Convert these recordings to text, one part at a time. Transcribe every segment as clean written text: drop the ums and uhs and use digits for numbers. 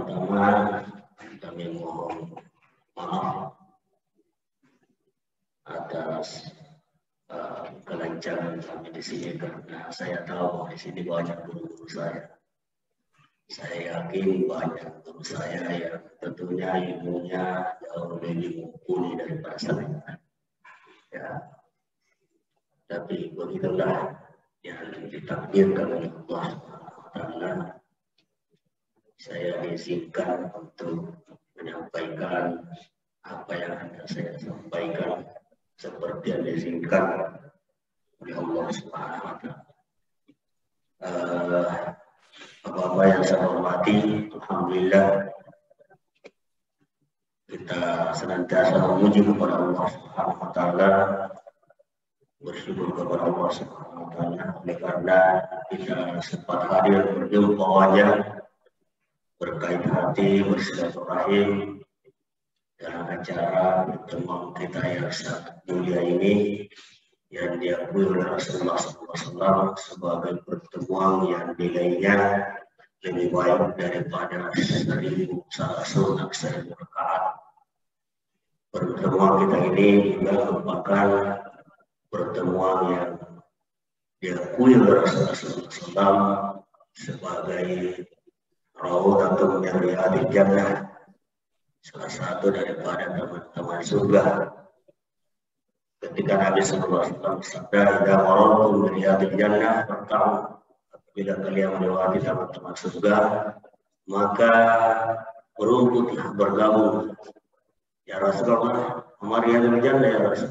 Pertama-tama kami mohon maaf atas kelancaran kami di sini karena saya tahu di sini banyak guru-guru saya. Saya yakin banyak guru saya yang tentunya ilmunya jauh lebih mumpuni daripada saya. Ya. Tapi begitulah yang ditakdirkan oleh Allah Taala. Saya diizinkan untuk menyampaikan apa yang hendak saya sampaikan seperti yang diizinkan oleh Allah Subhanahu wa Ta'ala. Bapak-bapak yang saya hormati, alhamdulillah kita senantiasa memuji kepada Allah Subhanahu wa Ta'ala, bersyukur kepada Allah Subhanahu wa Ta'ala oleh karena kita sempat hadir berjumpa wajah, berkait hati, bersilaturahim dalam acara pertemuan kita yang sangat mulia ini yang diakui oleh Rasulullah SAW sebagai pertemuan yang nilainya lebih baik daripada 1.000 rakaat. Pertemuan kita ini juga merupakan pertemuan yang diakui oleh Rasulullah SAW sebagai Raudhatun min Riyadil Jannah, salah satu daripada teman-teman surga. Ketika Nabi SAW bersabda, "Idza marartum bi riyadil jannah farta'u." Apabila kalian melewati teman-teman surga, maka berumputlah, bergabung. Ya Rasulullah, riyadil jannah ya Rasul.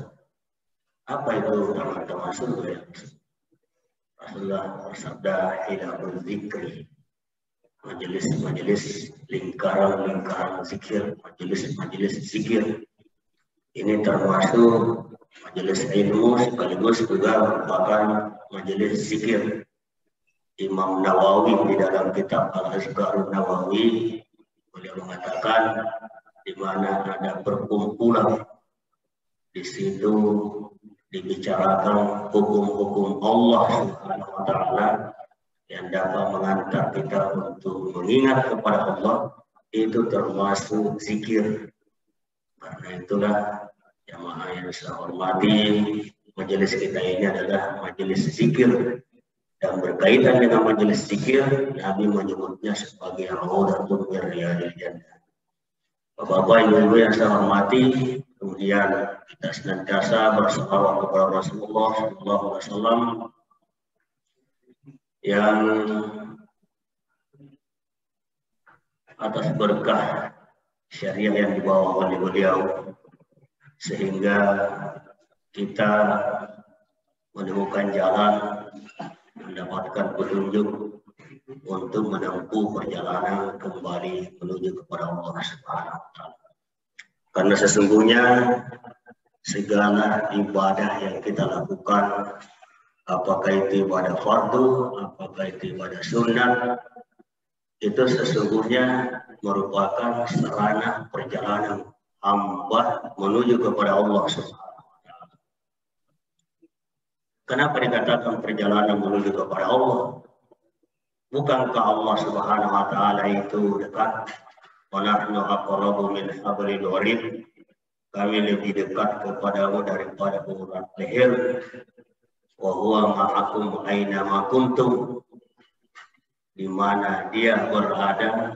Apa itu teman-teman surga ya Rasul? Rasulullah bersabda, "Hilaful zikri." Majelis-majelis lingkaran zikir, majelis zikir. Ini termasuk majelis ilmu sekaligus juga merupakan majelis zikir. Imam Nawawi di dalam kitab Al-Azkarun Nawawi beliau mengatakan di mana ada perkumpulan, di situ dibicarakan hukum-hukum Allah Subhanahu wa Ta'ala yang dapat mengantar kita untuk mengingat kepada Allah, itu termasuk zikir. Karena itulah jamaah yang saya hormati, majelis kita ini adalah majelis zikir, dan berkaitan dengan majelis zikir Nabi menyebutnya sebagai Raudhatun min Riyadil Jannah. Bapak-bapak, ibu-ibu yang saya hormati, kemudian kita senantiasa bersalawat kepada Rasulullah SAW yang atas berkah syariah yang dibawa oleh beliau sehingga kita menemukan jalan, mendapatkan petunjuk untuk menempuh perjalanan kembali menuju kepada Allah Subhanahu wa Ta'ala. Karena sesungguhnya segala ibadah yang kita lakukan, apakah itu ibadah fardu, apakah itu ibadah sunnah, itu sesungguhnya merupakan sarana perjalanan hamba menuju kepada Allah Subhanahu wa Ta'ala. Kenapa dikatakan perjalanan menuju kepada Allah? Bukankah Allah Subhanahu wa Ta'ala itu dekat? Wa nahnu aqrabu min hablil warid. Kami lebih dekat kepadamu daripada urat leher. Wa huwa ma'akum aina ma kuntum. Di mana dia berada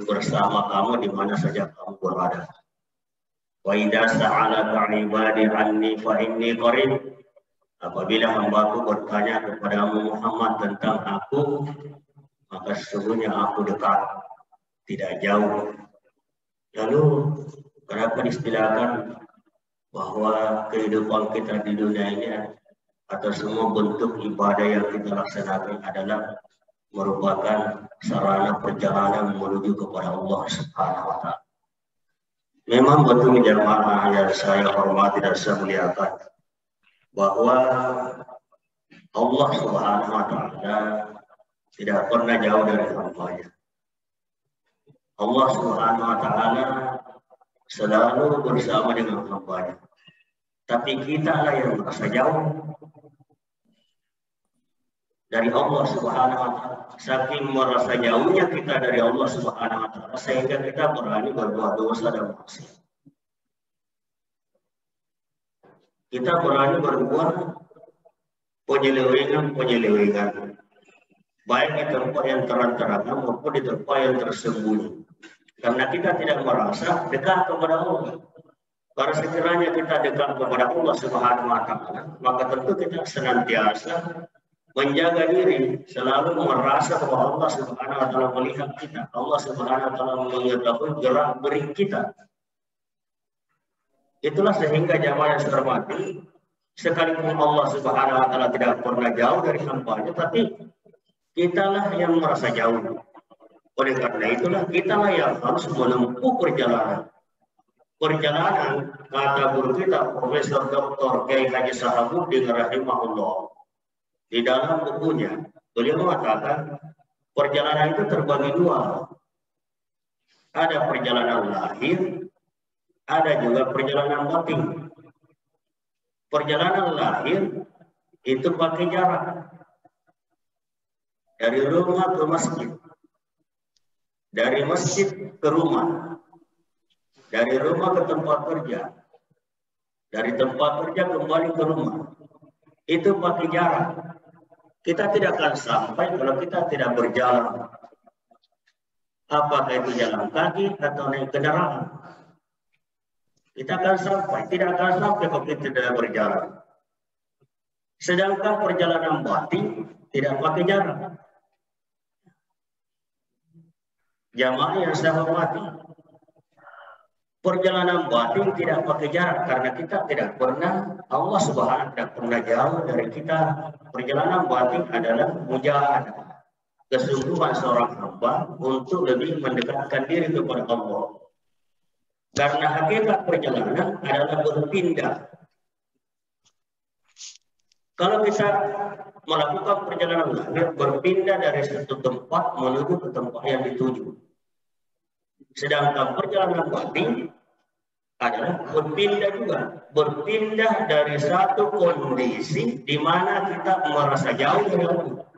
bersama kamu di mana saja kamu berada. Wa idza sa'alaka 'ibadi 'anni fa inni qarib. Apabila hambaku bertanya kepadamu Muhammad tentang aku, maka sesungguhnya aku dekat, tidak jauh. Lalu kenapa distilahkan bahwa kehidupan kita di dunia ini atau semua bentuk ibadah yang kita laksanakan adalah merupakan sarana perjalanan menuju kepada Allah Subhanahu wa Ta'ala. Memang betul jamaah yang saya hormati dan saya muliakan bahwa Allah Subhanahu wa Ta'ala tidak pernah jauh dari hamba-Nya. Allah Subhanahu wa Ta'ala selalu bersama dengan hamba-Nya. Tapi kita lah yang merasa jauh. dari Allah Subhanahu wa taala. Saking merasa jauhnya kita dari Allah Subhanahu wa taala sehingga kita berani berbuat dosa dan maksiat. Kita berani berbuat penyelewengan, baik di tempat yang terang-terangan maupun di tempat yang tersembunyi. Karena kita tidak merasa dekat kepada Allah. Karena sekiranya kita dekat kepada Allah Subhanahu wa taala, maka tentu kita senantiasa menjaga diri, selalu merasa bahwa Allah Subhanahu wa taala melihat kita. Allah Subhanahu wa taala mengetahui gerak-gerik kita. Itulah sehingga jamaah yang terhormati, sekalipun Allah Subhanahu wa taala tidak pernah jauh dari hamba-Nya, tapi kitalah yang merasa jauh. Oleh karena itulah kitalah yang harus menempuh perjalanan. Perjalanan, kata guru kita Profesor Dr. Kiai Haji Sahabuddin rahimahullah, di dalam bukunya beliau mengatakan perjalanan itu terbagi dua. Ada perjalanan lahir, ada juga perjalanan batin. Perjalanan lahir itu pakai jarak dari rumah ke masjid, dari masjid ke rumah, dari rumah ke tempat kerja, dari tempat kerja kembali ke rumah. Itu pakai jarak. Kita tidak akan sampai kalau kita tidak berjalan. Apakah itu jalan kaki atau naik kendaraan? Kita akan sampai, tidak akan sampai kalau kita tidak berjalan. Sedangkan perjalanan batin tidak pakai jarak. Jamaah yang saya hormati, perjalanan batin tidak pakai jarak karena kita tidak pernah, Allah Subhanahu tidak pernah jauh dari kita. Perjalanan batin adalah mujahadah, kesungguhan seorang hamba untuk lebih mendekatkan diri kepada Allah. Karena hakikat perjalanan adalah berpindah. Kalau kita melakukan perjalanan lahir, berpindah dari satu tempat menuju ke tempat yang dituju. Sedangkan perjalanan batin adalah berpindah juga, berpindah dari satu kondisi di mana kita merasa jauh dari Allah,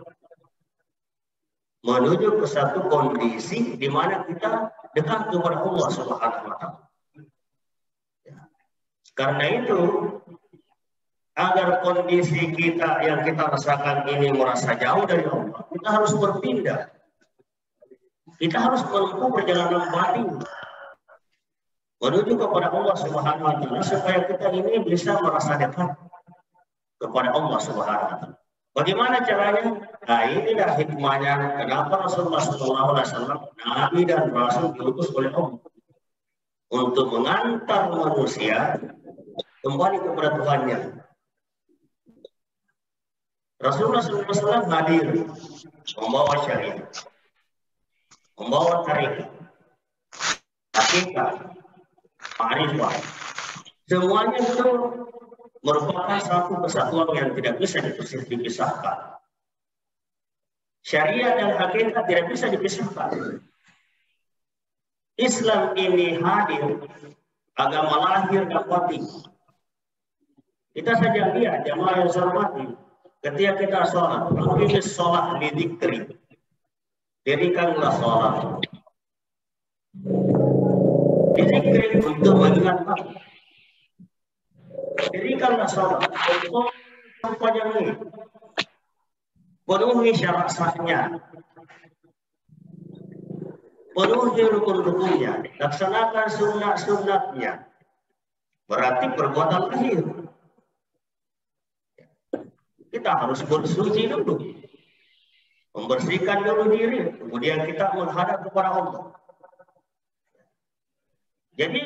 menuju ke satu kondisi di mana kita dekat kepada Allah Subhanahu wa taala. Karena itu, agar kondisi kita yang kita rasakan ini merasa jauh dari Allah, kita harus berpindah. Kita harus menempuh perjalanan batin menuju kepada Allah Subhanahu wa taala supaya kita ini bisa merasa dekat kepada Allah Subhanahu wa taala. Bagaimana caranya? Nah, inilah hikmahnya kenapa Rasulullah SAW, Nabi dan Rasul diutus oleh Allah untuk mengantar manusia kembali kepada Tuhannya. Rasulullah SAW hadir membawa syariat, membawa tarekat, hakikat, ma'rifah. Semuanya itu merupakan satu kesatuan yang tidak bisa dipisahkan. Syariat dan hakikat tidak bisa dipisahkan. Islam ini hadir, agama lahir dan batin. Kita saja lihat jamaah yang saya hormati, ketika kita sholat, ini sholat lidzikri, dirikanlah sholat. Lidzikri untuk mengingat Allah. Dirikanlah sholat untuk memperpanjang, penuhi syarat sahnya, penuhi rukun-rukunnya, laksanakan sunnah-sunnahnya. Berarti perbuatan lahir. Kita harus bersuci dulu, membersihkan dulu diri, kemudian kita menghadap kepada Allah. Jadi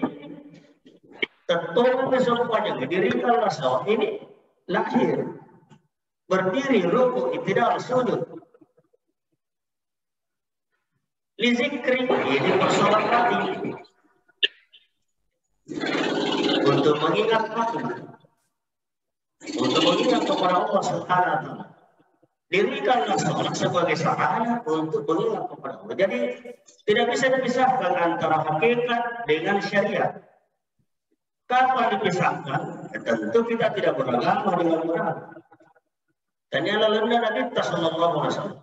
tertolong semuanya, dirikanlah sholat ini lahir, berdiri, rukuk, tidak sujud. Lizikri ini persoalan hati untuk mengingat hati, untuk mengingat kepada Allah Subhanahu wa taala. Dirikanlah sholat sebagai sarana untuk mengingat kepada Allah. Jadi tidak bisa dipisahkan antara hakikat dengan syariat. Kapan dipisahkan? Ya, tentu kita tidak beragama dengan benar. Ternyata Nabi sallallahu alaihi wasallam.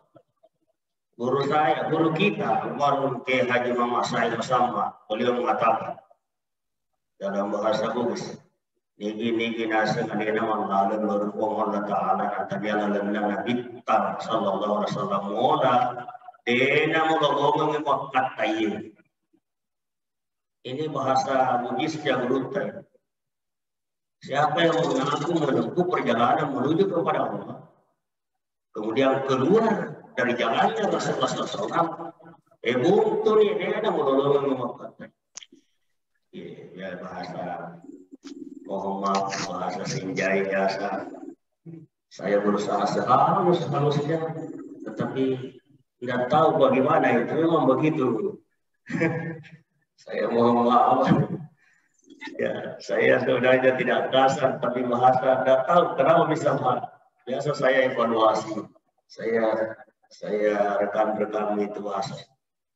Guru kita, Almarhum Kiai Haji Muhammad Said Osama, beliau mengatakan dalam bahasa Bugis, nigi nasi ngadena mangalan berhubung Allah Ta'ala antara Nabi sallallahu alaihi wasallam moda dena ngomong makat tayin. Ini bahasa Bugis yang berutai. Siapa yang mengaku menempuh perjalanan menuju kepada Allah, kemudian keluar dari jalannya Rasulullah SAW, buntu nih dia ada melolong memakai. Ya bahasa Muhammad, bahasa Sinjai biasa. Saya berusaha sehalusnya, tetapi tidak tahu bagaimana itu, memang begitu. Saya mohon maaf. Ya, saya sebenarnya tidak kasar, tapi bahasa tidak tahu kenapa bisa marah. Biasa saya evaluasi. Saya rekan-rekan itu bahasa.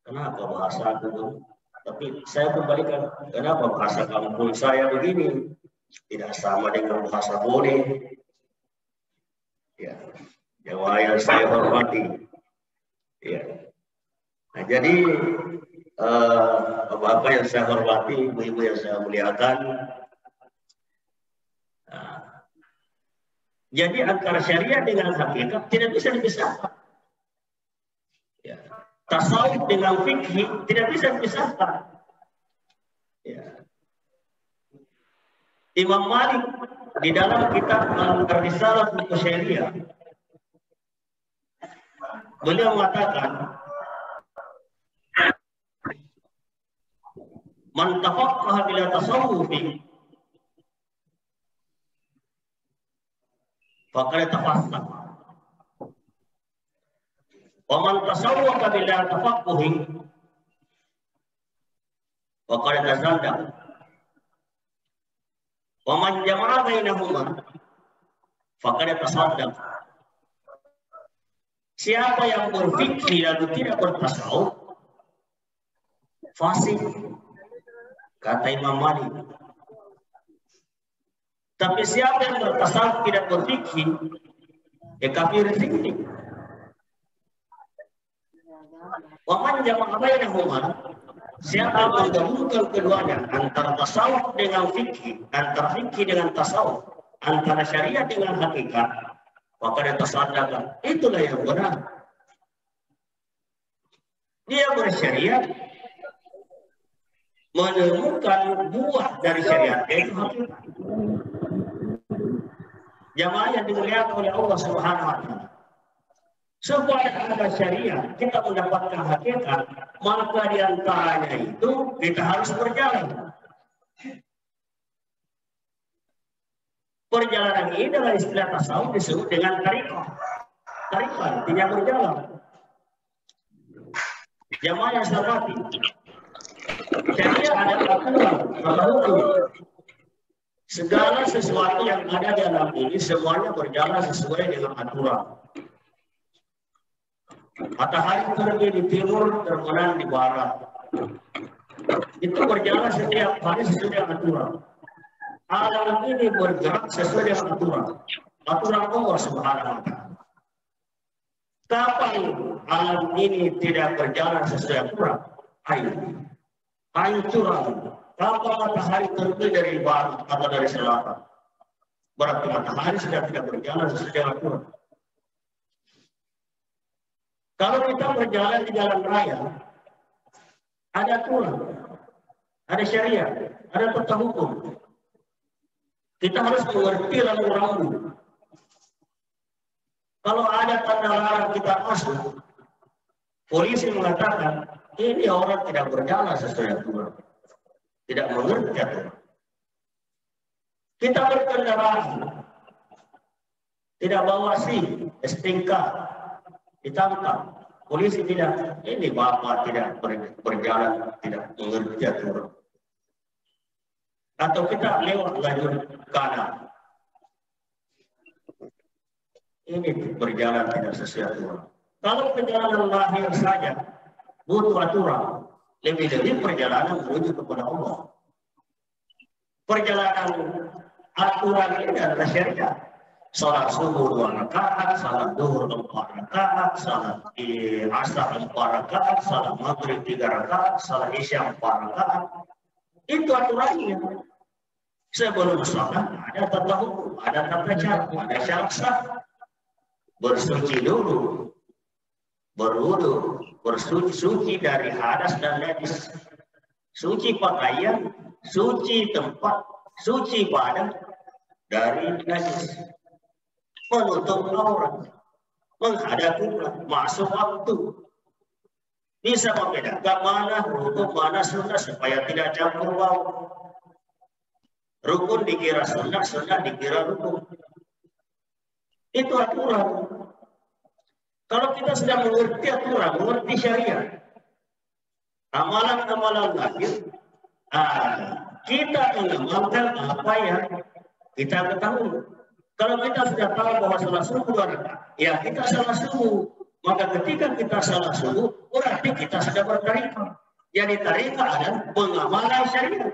Kenapa bahasa aku? Tapi saya kembalikan, kenapa bahasa kampung saya begini? Tidak sama dengan bahasa Bone. Ya, Jawa yang saya hormati. Ya. Nah, jadi Bapak yang saya hormati, ibu-ibu yang saya muliakan. Jadi antara syariat dengan hakikat tidak bisa dipisahkan. Ya. Tasawuf dengan fikih tidak bisa dipisahkan. Ya. Imam Malik di dalam kitab Al-Risalah Fiqh Syariah, beliau mengatakan, man tafaqqaha bila tasawufi faqad tafaqqah. Wa man tasawwaqa bila tafaqquhi faqad tazandaq. Wa man jama'a bainahuma faqad tasaddaq. Siapa yang berfikir lalu tidak bertasawuf, fasik, kata Imam Malik. Tapi siapa yang bertasawuf tidak berfikir, kafir zindik. Wa man jama'a bainahuma, siapa yang menggabungkan keduanya, antara tasawuf dengan fikih, antara fikih dengan tasawuf, antara syariat dengan hakikat, maka dia tasaddaqa. Itulah yang benar. Dia bersyariat, menemukan buah dari syariat, yaitu hakikat. Jamaah yang dimuliakan oleh Allah Subhanahu wa Ta'ala. Supaya ada syariat, kita mendapatkan hakikat, maka di antaranya itu kita harus berjalan. Perjalanan ini dalam istilah tasawuf disebut dengan tariqah. Tariqah artinya berjalan. Jamaah yang saya hormati, syariat adalah aturan, hukum. Segala sesuatu yang ada di alam ini semuanya berjalan sesuai dengan aturan. Matahari terbit di timur, terbenam di barat. Itu berjalan setiap hari sesuai dengan aturan. Alam ini bergerak sesuai dengan aturan. Aturan Allah Subhanahu wa Ta'ala. Kapan alam ini tidak berjalan sesuai aturan? Air curang. Kapan matahari terbit dari barat atau dari selatan? Berarti matahari sudah tidak berjalan sesuai dengan aturan. Kalau kita berjalan di jalan raya, ada aturan, ada syariat, ada tata hukum. Kita harus mengerti rambu-rambu. Kalau ada tanda larang kita masuk, polisi mengatakan ini orang tidak berjalan sesuai aturan, tidak mengerti aturan. Kita berkendaraan, tidak bawa SIM, STNK, ditangkap. Polisi tidak, ini bapak tidak berjalan, tidak mengerti aturan. Atau kita lewat lajur kanan. Ini berjalan tidak sesuai aturan. Kalau perjalanan lahir saja butuh aturan, lebih-lebih perjalanan menuju kepada Allah. Perjalanan aturan ini adalah syariat. Salat subuh 2 rakaat, salat duhur 4 rakaat, salat asar 4 rakaat, salat maghrib 3 rakaat, salat isya 4 rakaat. Itu aturannya. Sebelum salat ada tata hukum, ada tata cara, ada syarat sah. Bersuci dulu, berwudu, bersuci dari hadas dan najis, suci pakaian, suci tempat, suci badan dari najis, menutup aurat, menghadap kiblat, masuk waktu, bisa membedakan mana rukun mana sunnah supaya tidak campur bau. Rukun dikira sunnah, sunnah dikira rukun. Itu aturan. Kalau kita sudah mengerti aturan, mengerti syariat, amalan-amalan lahir, kita mengamalkan apa yang kita ketahui. Kalau kita sudah tahu bahwa salat subuh 2 rakaat, ya kita salat subuh. Maka ketika kita salat subuh, berarti kita sudah bertarikah. Jadi tarikah adalah pengamalan syariat.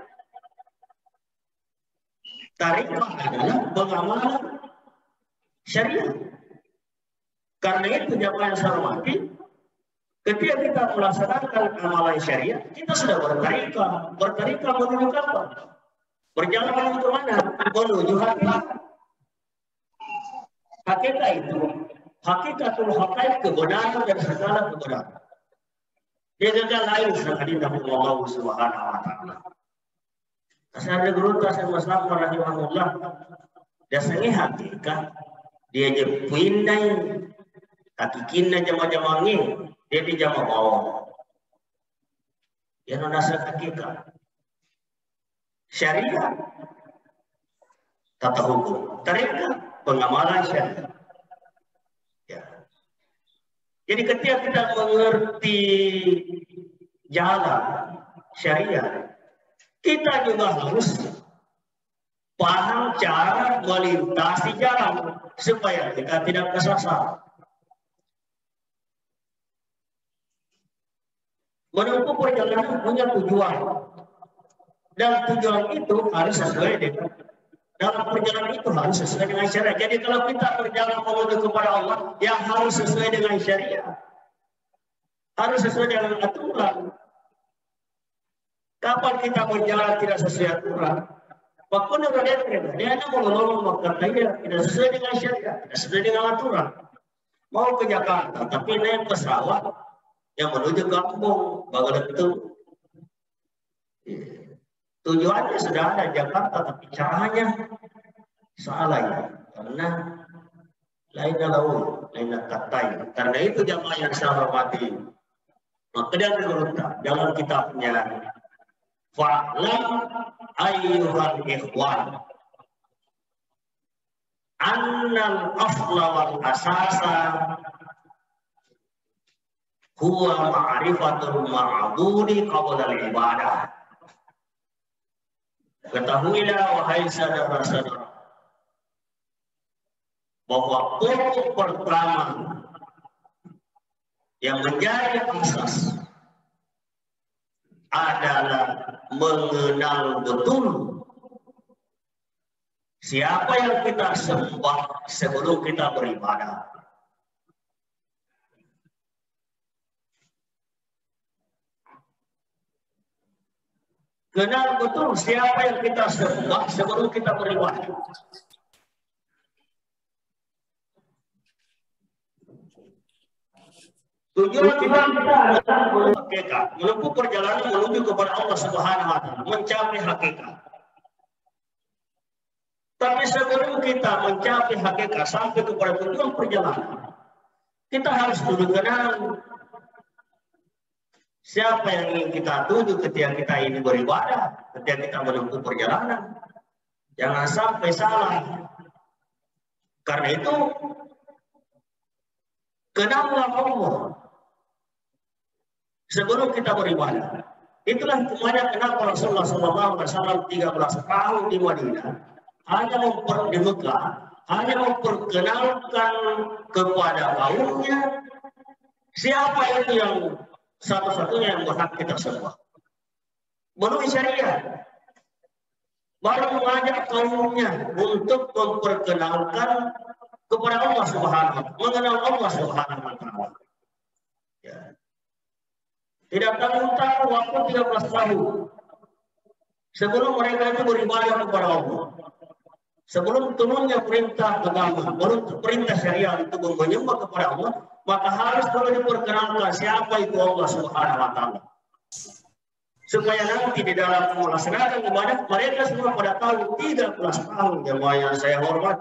Tarikah adalah pengamalan syariat. Karena itu jamaah yang saya hormati, ketika kita melaksanakan amalan syariat, kita sudah bertarikah. Bertarikah menuju apa? Berjalan menuju ke mana? Menuju hakikat. Hakikat itu, hakikatul haqaiq, kebenaran dan segala kebenaran. Dia gagal lain sekali dari Allah Subhanahu wa taala. Asal guru tasawuf Muslim rahimahullah, dasarnya hakikat dia je pindai hakikinna jama-jama ni dia di jama bawah. Dia no dasar hakikat. Syariat tata hukum, tarikah pengamalan syariat. Ya. Jadi ketika kita mengerti jalan syariat, kita juga harus paham cara melintasi jalan supaya kita tidak kesasar. Menempuh perjalanan punya tujuan, dan tujuan itu harus sesuai dengan dalam perjalanan itu harus sesuai dengan syariat. Jadi kalau kita berjalan menuju kepada Allah, yang harus sesuai dengan syariat, harus sesuai dengan aturan. Kapan kita berjalan tidak sesuai aturan, waktu dia hanya mau makan tidak sesuai dengan syariat, tidak sesuai dengan aturan. Mau ke Jakarta, tapi naik pesawat yang menuju kampung, bagaimana itu? Tujuannya sudah ada Jakarta, tapi caranya salah ya, karena lainnya laut, lainnya katai. Karena itu jamaah yang saya hormati, maka dia berkata dalam kitabnya, fa'lam ayyuhal ikhwan annal asla wal asasa huwa ma'rifatul ma'budi qabla al-ibadah. Ketahuilah wahai saudara-saudara bahwa pokok pertama yang menjadi asas adalah mengenal betul siapa yang kita sembah sebelum kita beribadah. Kenal betul siapa yang kita sembah sebelum kita beribadah. Tujuan kita adalah hakikat, menempuh perjalanan menuju kepada Allah Subhanahu wa taala, mencapai hakikat. Tapi sebelum kita mencapai hakikat sampai kepada tujuan perjalanan, kita harus dulu kenal siapa yang ingin kita tuju ketika kita ini beribadah, ketika kita menempuh perjalanan. Jangan sampai salah. Karena itu, kenallah Allah sebelum kita beribadah. Itulah kemana kenapa Rasulullah SAW 13 tahun di Madinah hanya di Mekah hanya memperkenalkan kepada kaumnya siapa itu yang satu-satunya yang berhak kita sembah. Menurut syariat, baru mengajak kaumnya untuk memperkenalkan kepada Allah Subhanahu wa Ta'ala, mengenal Allah Subhanahu wa Ta'ala. Ya. Tidak tanggung-tanggung waktu 13 tahun sebelum mereka itu beribadah kepada Allah. Sebelum turunnya perintah agama, perintah syariat itu menyembah kepada Allah, maka harus perlu diperkenalkan siapa itu Allah Subhanahu wa Ta'ala. Supaya nanti di dalam melaksanakan ibadah mereka semua pada tahu 13 tahun jemaah yang saya hormat.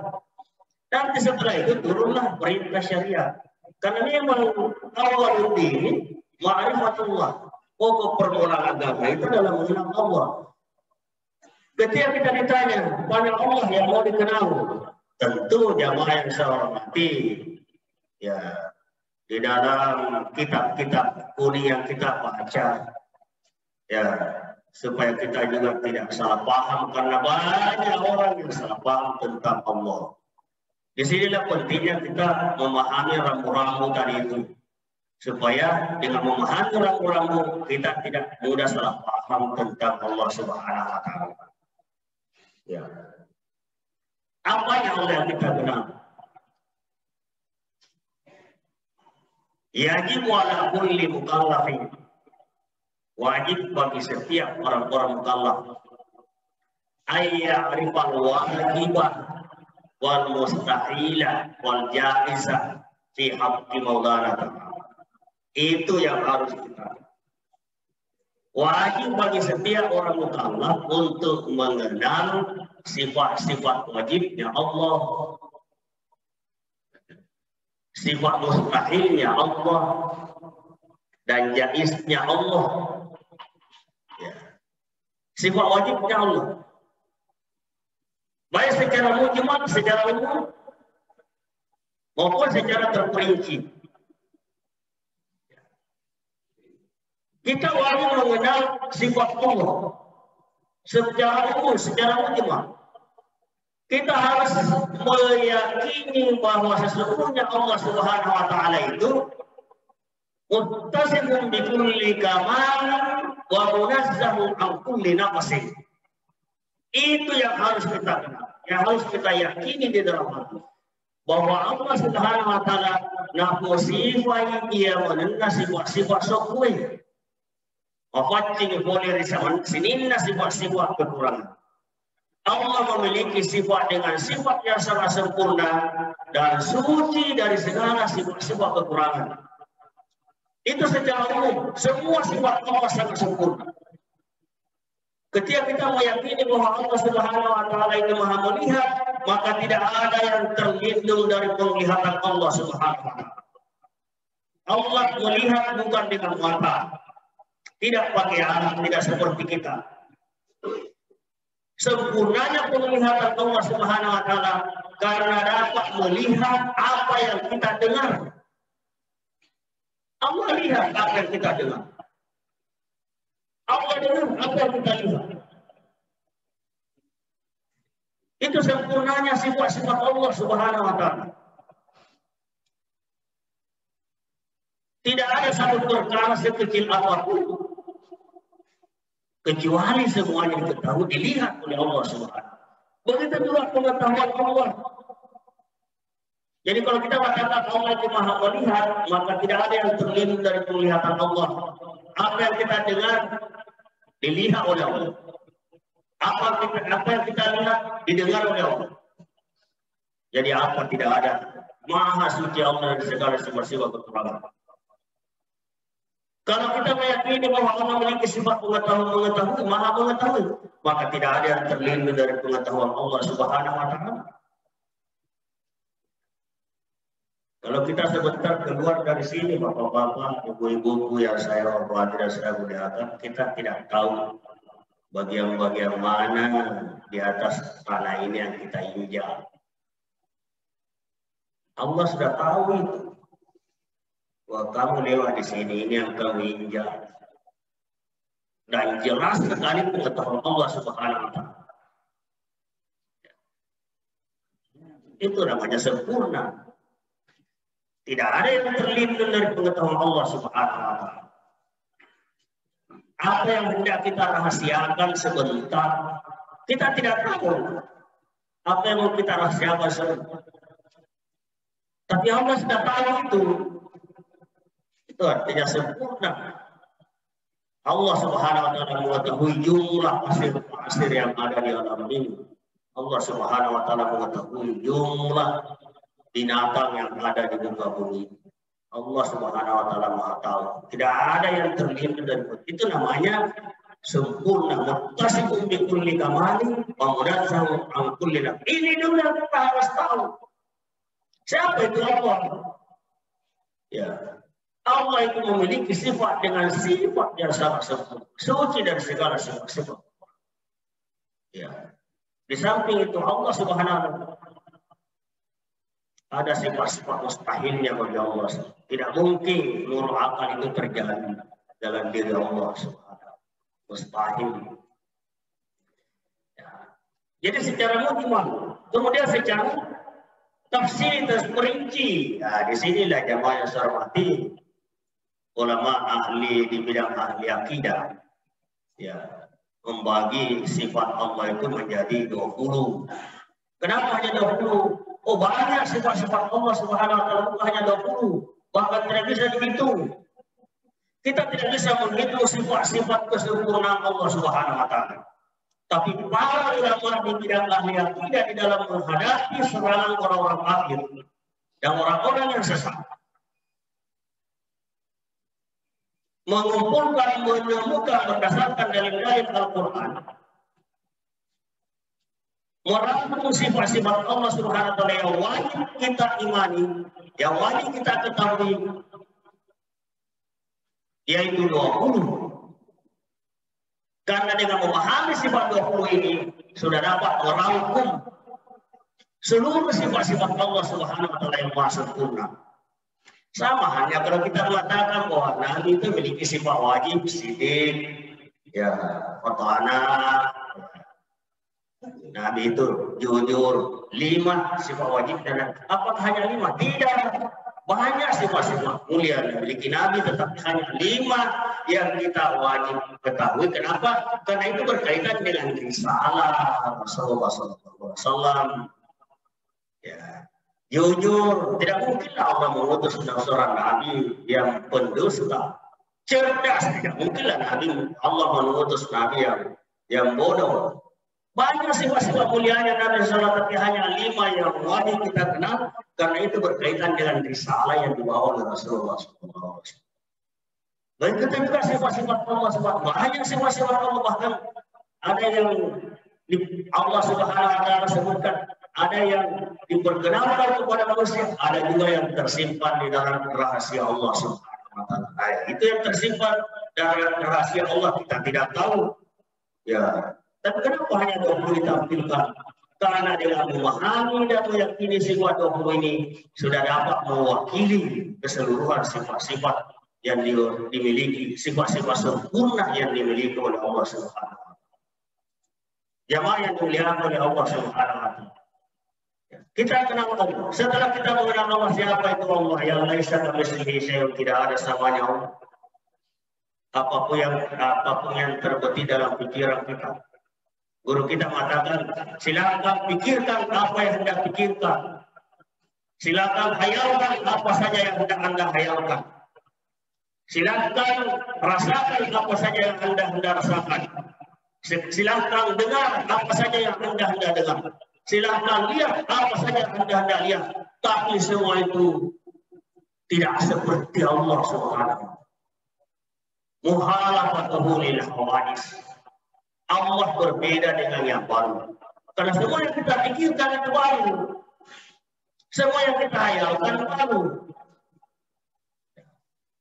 Nanti setelah itu turunlah perintah syariat. Karena memang awal ini ma'rifatullah. Pokok permulaan agama itu adalah mengenal Allah. Ketika kita ditanya, mana Allah yang mau dikenal? Tentu jamaah yang saya hormati, ya di dalam kitab-kitab kuliah yang kita baca, ya supaya kita juga tidak salah paham karena banyak orang yang salah paham tentang Allah. Disinilah pentingnya kita memahami rambu-rambu tadi itu, supaya dengan memahami rambu-rambu kita tidak mudah salah paham tentang Allah Subhanahu wa Ta'ala. Ya. Apa yang Allah kita kenal? Yajib ala kulli mukallafin. Wajib bagi setiap orang-orang mukallaf ayya'rifal wajibah wal mustahila wal jaizah fi haqqi maulana. Itu yang harus kita. Wajib bagi setiap orang mukallaf untuk mengenal sifat-sifat wajibnya Allah, sifat mustahilnya Allah, dan jaiznya Allah. Ya. Sifat wajibnya Allah. Baik secara mujmal, secara umum, maupun secara terperinci. Kita wajib mengenal sifat Allah secara umum, secara mujmal. Kita harus meyakini bahwa sesungguhnya Allah Subhanahu wa Ta'ala itu muttasifun bi kulli kamal wa munazzahun an kulli naqsin. Itu yang harus kita kenal, yang harus kita yakini di dalam hati. Bahwa Allah Subhanahu wa Ta'ala nahu sifat dia mengenal sifat-sifat sokwe. Mafaccing boleh risaman sininna sifat-sifat kekurangan. Allah memiliki sifat dengan sifat yang sangat sempurna dan suci dari segala sifat-sifat kekurangan. Itu secara umum, semua sifat Allah sangat sempurna. Ketika kita meyakini bahwa Allah Subhanahu wa Ta'ala itu Maha melihat, maka tidak ada yang terlindung dari penglihatan Allah Subhanahu wa Ta'ala. Allah melihat bukan dengan mata, tidak pakai alat, tidak seperti kita. Sempurnanya penglihatan Allah Subhanahu wa Ta'ala karena dapat melihat apa yang kita dengar. Allah lihat apa yang kita dengar. Allah dengar apa yang kita lihat. Itu sempurnanya sifat-sifat Allah Subhanahu wa Ta'ala. Tidak ada satu perkara sekecil apapun kecuali semuanya diketahui, dilihat oleh Allah Subhanahu. Begitu juga pengetahuan Allah. Jadi kalau kita katakan Allah itu Maha melihat, maka tidak ada yang terlindung dari penglihatan Allah. Apa yang kita dengar dilihat oleh Allah. Apa yang kita lihat didengar oleh Allah. Jadi apa tidak ada? Maha suci Allah dari segala sifat-sifat kekurangan. Kalau kita meyakini bahwa Allah memiliki sifat mengetahui, Maha mengetahui, maka tidak ada yang terlindung dari pengetahuan Allah Subhanahu wa Ta'ala. Kalau kita sebentar keluar dari sini, bapak-bapak, ibu-ibu yang saya hormati dan saya muliakan, kita tidak tahu bagian-bagian mana di atas tanah ini yang kita injak. Allah sudah tahu itu. Wah, kamu lewat di sini, ini yang kamu injak. Dan jelas sekali pengetahuan Allah Subhanahu wa Ta'ala. Itu namanya sempurna. Tidak ada yang terlindung dari pengetahuan Allah Subhanahu wa Ta'ala. Apa yang hendak kita rahasiakan sebentar, kita tidak tahu. Apa yang mau kita rahasiakan sebentar. Tapi Allah sudah tahu itu. Itu artinya sempurna. Allah Subhanahu wa taala mengetahui jumlah pasir yang ada di alam ini. Allah Subhanahu wa taala mengetahui jumlah binatang yang ada di muka bumi. Allah Subhanahu wa taala Maha tahu. Tidak ada yang terlindung dari itu. Namanya sempurna. Muttasifun bi kulli kamali wa munazzahun an kulli naqs. Ini dulu yang kita harus tahu. Siapa itu Allah? Ya. Allah itu memiliki sifat dengan sifat yang sangat sempurna, suci dari segala sifat. Ya. Di samping itu Allah Subhanahu wa taala ada sifat-sifat mustahilnya bagi Allah. Tidak mungkin nurul akal itu terjadi dalam diri Allah Subhanahu. Mustahil. Ya. Jadi secara mujmal, kemudian secara tafsir dan perinci. Nah, di sinilah jamaah yang saya hormati. Ulama ahli di bidang ahli akidah ya membagi sifat Allah itu menjadi 20. Kenapa hanya 20? Oh, banyak sifat-sifat Allah Subhanahu wa taala, bukan hanya 20. Bahkan tidak bisa dihitung. Kita tidak bisa menghitung sifat-sifat kesempurnaan Allah Subhanahu wa taala. Tapi para ulama di bidang ahli akidah di dalam menghadapi serangan orang-orang kafir dan orang-orang yang sesat, mengumpulkan, menemukan berdasarkan dalil-dalil Al-Quran, merangkum sifat-sifat Allah Subhanahu wa taala yang wajib kita imani, yang wajib kita ketahui, yaitu 20. Karena dengan memahami sifat 20 ini sudah dapat merangkum seluruh sifat-sifat Allah Subhanahu wa taala yang maha sempurna. Sama hanya kalau kita mengatakan bahwa Nabi itu memiliki sifat wajib, sidik, ya, anak, Nabi itu jujur, 5 sifat wajib dan apakah hanya 5? Tidak, banyak sifat-sifat mulia yang dimiliki Nabi, tetapi hanya 5 yang kita wajib ketahui. Kenapa? Karena itu berkaitan dengan risalah Rasulullah SAW. Ya. Jujur, tidak mungkinlah Allah mengutus seorang Nabi yang pendusta. Cerdas, tidak mungkinlah Allah mengutus Nabi yang bodoh. Banyak sifat-sifat mulianya Nabi SAW, tapi hanya 5 yang wajib kita kenal, karena itu berkaitan dengan risalah yang dibawa oleh Rasulullah SAW. Dan kita juga sifat-sifat Allah SWT, banyak sifat-sifat Allah, bahkan ada yang Allah Subhanahu wa taala sebutkan, ada yang diperkenalkan kepada manusia, ada juga yang tersimpan di dalam rahasia Allah Subhanahu wa taala. Itu yang tersimpan dalam rahasia Allah kita tidak tahu. Ya, tapi kenapa hanya 20 ditampilkan? Karena dengan memahami dan meyakini sifat 20 ini sudah dapat mewakili keseluruhan sifat-sifat yang dimiliki, sifat-sifat sempurna yang dimiliki oleh Allah Subhanahu wa taala. Jamaah yang dimuliakan oleh Allah Subhanahu wa taala. Kita kenal Allah. Setelah kita mengenal Allah, siapa itu Allah? Yang laisa kamitslihi syai'un, tidak ada samanya Allah. Apapun yang terbetik dalam pikiran kita. Guru kita mengatakan, silakan pikirkan apa yang Anda pikirkan. Silakan hayalkan apa saja yang hendak Anda hayalkan. Silakan rasakan apa saja yang Anda rasakan. Silakan dengar apa saja yang Anda dengar. Silakan lihat apa saja yang Anda lihat, tapi semua itu tidak seperti Allah Subhanahu. Muhalafatuhu lil hawadis. Allah berbeda dengan yang baru. Karena semua yang kita pikirkan itu baru. Semua yang kita hayalkan baru.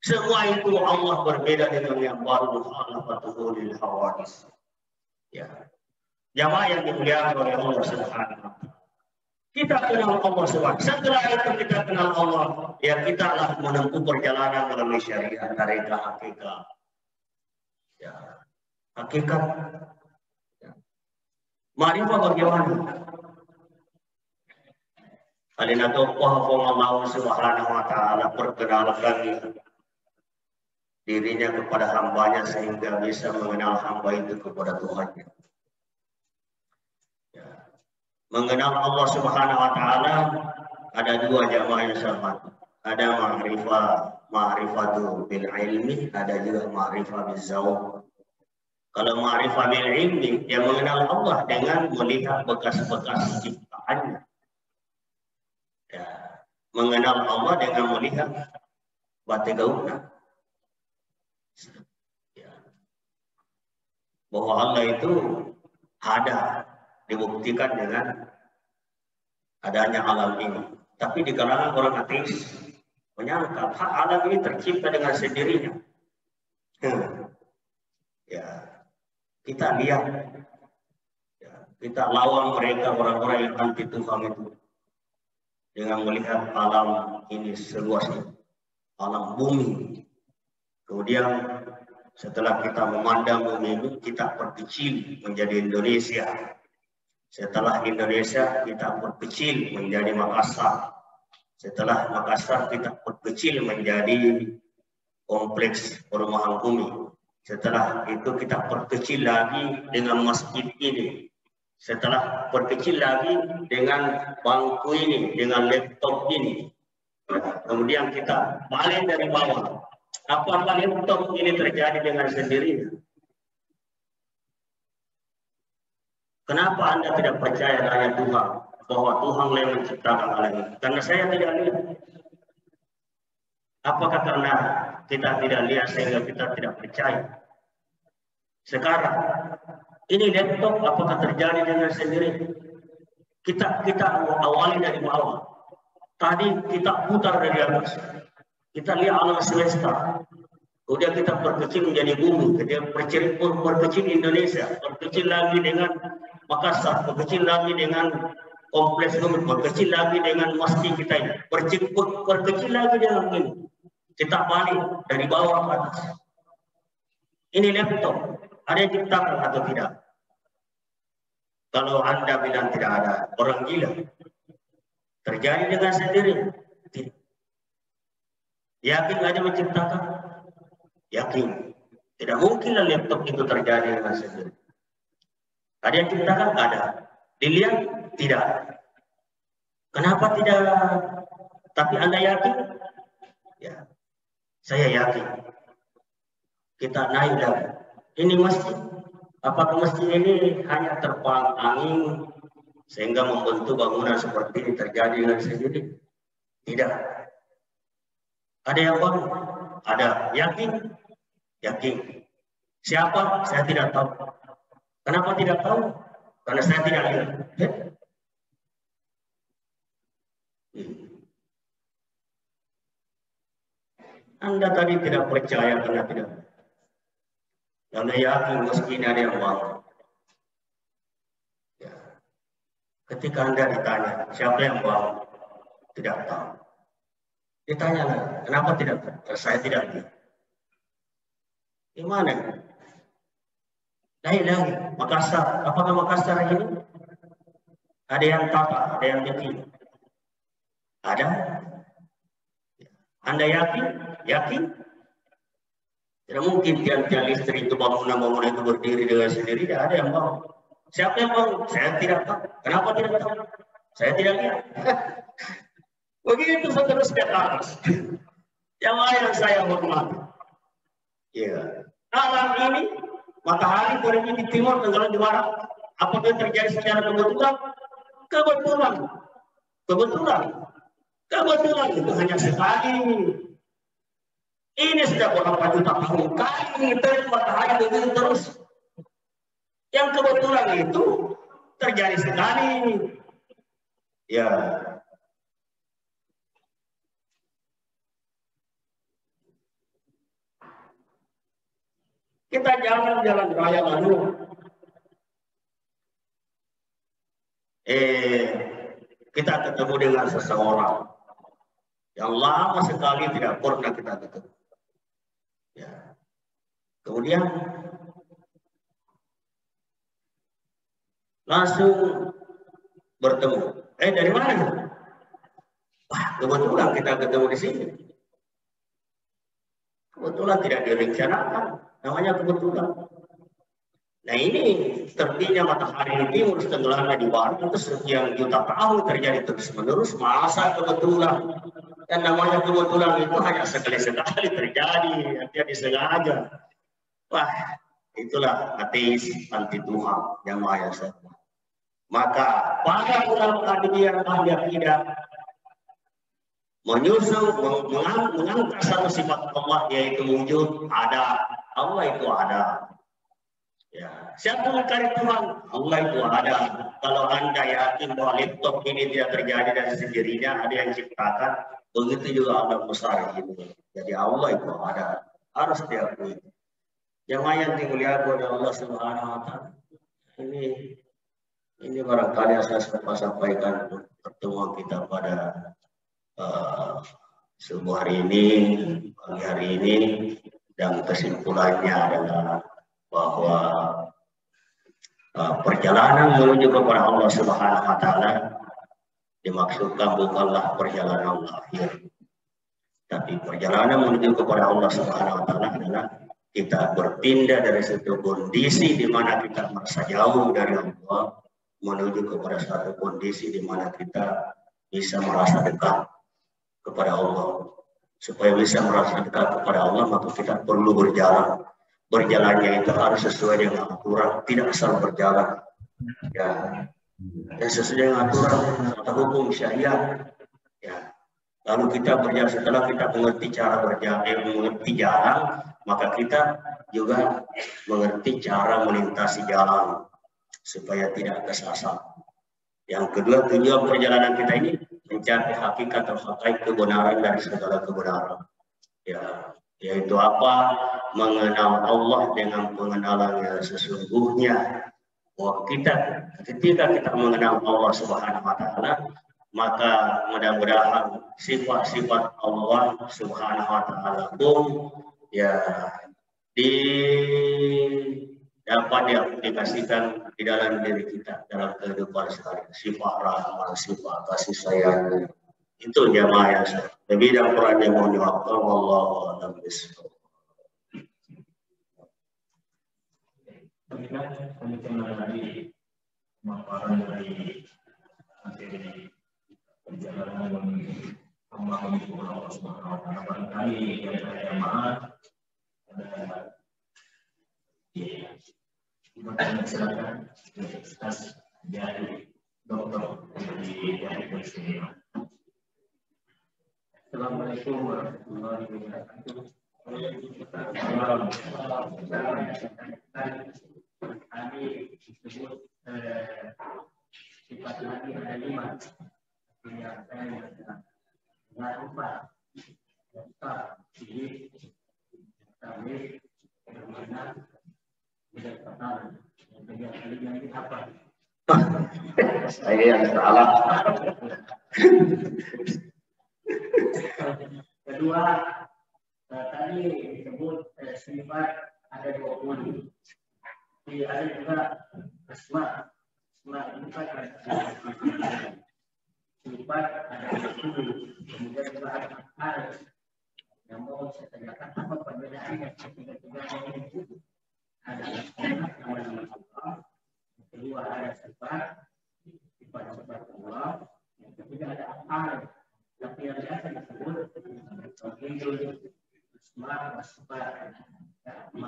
Semua itu Allah berbeda dengan yang baru. Muhalafatuhu lil hawadis. Ya. Jamaah yang dimuliakan oleh Allah Subhanahu wa taala. Kita kenal Allah Subhanahu. Setelah itu kita kenal Allah, ya kita lah menempuh perjalanan melalui syariat dari hakikat. Ya, hakikat. Ya. Ma'rifah bagaimana? Alina tauqafa Allah Subhanahu wa taala perkenalkan dirinya kepada hambanya sehingga bisa mengenal hamba itu kepada Tuhannya. Mengenal Allah Subhanahu wa taala ada dua jamaah yang sama. Ada ma'rifatu bil ilmi, ada juga ma'rifah bil zauq. Kalau ma'rifah bil ilmi, dia mengenal Allah dengan melihat bekas-bekas ciptaannya. Ya, mengenal Allah dengan melihat batigauna. Ya. Bahwa Allah itu ada, dibuktikan dengan adanya alam ini. Tapi di kalangan orang ateis menyangka alam ini tercipta dengan sendirinya. Ya, kita lihat, ya, kita lawan mereka orang-orang yang anti Tuhan itu dengan melihat alam ini seluas itu, alam bumi. Kemudian setelah kita memandang bumi ini, kita perkecil menjadi Indonesia. Setelah Indonesia, kita perkecil menjadi Makassar. Setelah Makassar, kita perkecil menjadi kompleks perumahan bumi. Setelah itu kita perkecil lagi dengan masjid ini. Setelah perkecil lagi dengan bangku ini, dengan laptop ini. Kemudian kita balik dari bawah. Apakah laptop ini terjadi dengan sendirinya? Kenapa Anda tidak percaya adanya Tuhan? Bahwa Tuhan yang menciptakan alam ini? Karena saya tidak lihat. Apakah karena kita tidak lihat sehingga kita tidak percaya? Sekarang, ini laptop apakah terjadi dengan sendiri? Kita awali dari bawah. Tadi kita putar dari atas. Kita lihat alam semesta. Kemudian kita perkecil menjadi bumi. Kemudian perkecil Indonesia. Perkecil lagi dengan Makassar. Perkecil lagi dengan kompleks bumi. Perkecil lagi dengan masjid kita ini. Perkecil lagi dengan ini. Kita balik dari bawah ke atas. Ini laptop. Ada yang ciptakan atau tidak? Kalau Anda bilang tidak ada, orang gila. Terjadi dengan sendiri. Tidak. Yakin ada menciptakan? Yakin. Tidak mungkinlah laptop itu terjadi dengan sendiri. Ada yang ciptakan? Ada. Dilihat? Tidak. Kenapa tidak? Tapi Anda yakin? Ya. Saya yakin. Kita naik lagi. Ini masjid. Apakah masjid ini hanya terpang angin sehingga membentuk bangunan seperti ini terjadi dengan sendiri? Tidak. Ada yang bangun? Ada. Yakin? Yakin. Siapa? Saya tidak tahu. Kenapa tidak tahu? Karena saya tidak lihat. Anda tadi tidak percaya karena tidak. Anda yakin meski ada yang bangun. Ya. Ketika Anda ditanya, siapa yang bangun? Tidak tahu. Ditanya lagi, kenapa tidak tahu? Saya tidak lihat. Gimana? Lagi, Makassar. Apakah Makassar ini? Ada yang tata, ada yang bikin. Ada? Anda yakin? Yakin? Tidak mungkin tiang-tiang listrik itu bangunan-bangunan itu berdiri dengan sendiri. Tidak ada yang bangun. Siapa yang bangun? Saya tidak tahu. Kenapa tidak tahu? Saya tidak lihat. Begitu seterusnya ke atas. Yang lain saya hormati. Ya. Alam ini, matahari terbit di timur, tenggelam di barat. Apakah terjadi secara kebetulan? Kebetulan. Kebetulan. Kebetulan itu hanya sekali. Ini sudah berapa juta tahun kali matahari begitu terus. Yang kebetulan itu terjadi sekali. Ya. Kita jalan raya lalu. Kita ketemu dengan seseorang yang lama sekali tidak pernah kita ketemu. Ya. Kemudian langsung bertemu. Dari mana? Wah, kebetulan kita ketemu di sini. Kebetulan tidak direncanakan. Namanya kebetulan. Nah ini terbitnya matahari di timur, tenggelamnya di barat itu sekian juta tahun terjadi terus menerus. Masa kebetulan? Dan namanya kebetulan itu hanya sekali-sekali terjadi, tidak disengaja. Wah, itulah ateis anti Tuhan yang Maha Esa. Maka para ulama kajian ahli akidah menyusul mengangkat satu sifat Allah yaitu wujud, ada. Allah itu ada. Ya, siapa mengkari Tuhan? Allah itu ada. Kalau Anda yakin bahwa laptop ini tidak terjadi dari sendirinya, ada yang ciptakan, begitu juga ada besar ini. Jadi Allah itu ada, harus diakui. Yang dimuliakan oleh Allah Subhanahu wa Ta'ala. Ini barangkali yang saya sampaikan pertemuan kita pada subuh hari ini, pagi hari ini, dan kesimpulannya adalah bahwa perjalanan menuju kepada Allah Subhanahu wa Ta'ala dimaksudkan bukanlah perjalanan lahir, tapi perjalanan menuju kepada Allah Subhanahu wa Ta'ala adalah kita berpindah dari satu kondisi di mana kita merasa jauh dari Allah menuju kepada satu kondisi di mana kita bisa merasa dekat kepada Allah. Supaya bisa merasa dekat kepada Allah, maka kita perlu berjalan. Berjalannya itu harus sesuai dengan aturan, tidak asal berjalan. Ya, dan sesuai dengan aturan atau hukum syariat. Ya, lalu kita berjalan, setelah kita mengerti cara berjalan, mengerti jalan, maka kita juga mengerti cara melintasi jalan supaya tidak kesasar. Yang kedua, tujuan perjalanan kita ini mencari hakikat atau hakikat kebenaran dari segala kebenaran. Ya, yaitu apa? Mengenal Allah dengan pengenalan yang sesungguhnya. Bahwa ketika kita mengenal Allah Subhanahu wa Ta'ala, maka mudah-mudahan sifat-sifat Allah Subhanahu wa Ta'ala pun ya dapat diaplikasikan di dalam diri kita dalam kehidupan sehari. Sifat rahmat, sifat kasih sayang. Itu jamaah yang saya. Lebih dan kurang yang mau diwakil. Wallahu a'lam bishawab. Demikian dari pemaparan dari materi perjalanan menuju Allah Subhanahu wa Ta'ala. Barangkali di antara jamaah ada silakan Ustaz dari Dokter di Kementerian. Assalamualaikum warahmatullahi wabarakatuh. Tadi disebut sifat lagi ada 5. Yang saya nggak lupa. Jadi kami bermana tidak pernah yang ini apa? Saya yang salah. Kedua, tadi disebut sifat ada 20. Ada juga asma. Asma ini kan sifat ada 20. Kemudian juga ada hal yang mau saya tanyakan apa perbedaannya ketiga-tiganya ini. Ada nama-nama Allah. Yang kedua ada sifat-sifat Allah. Yang ketiga ada hal. Tapi yang biasa disebut asma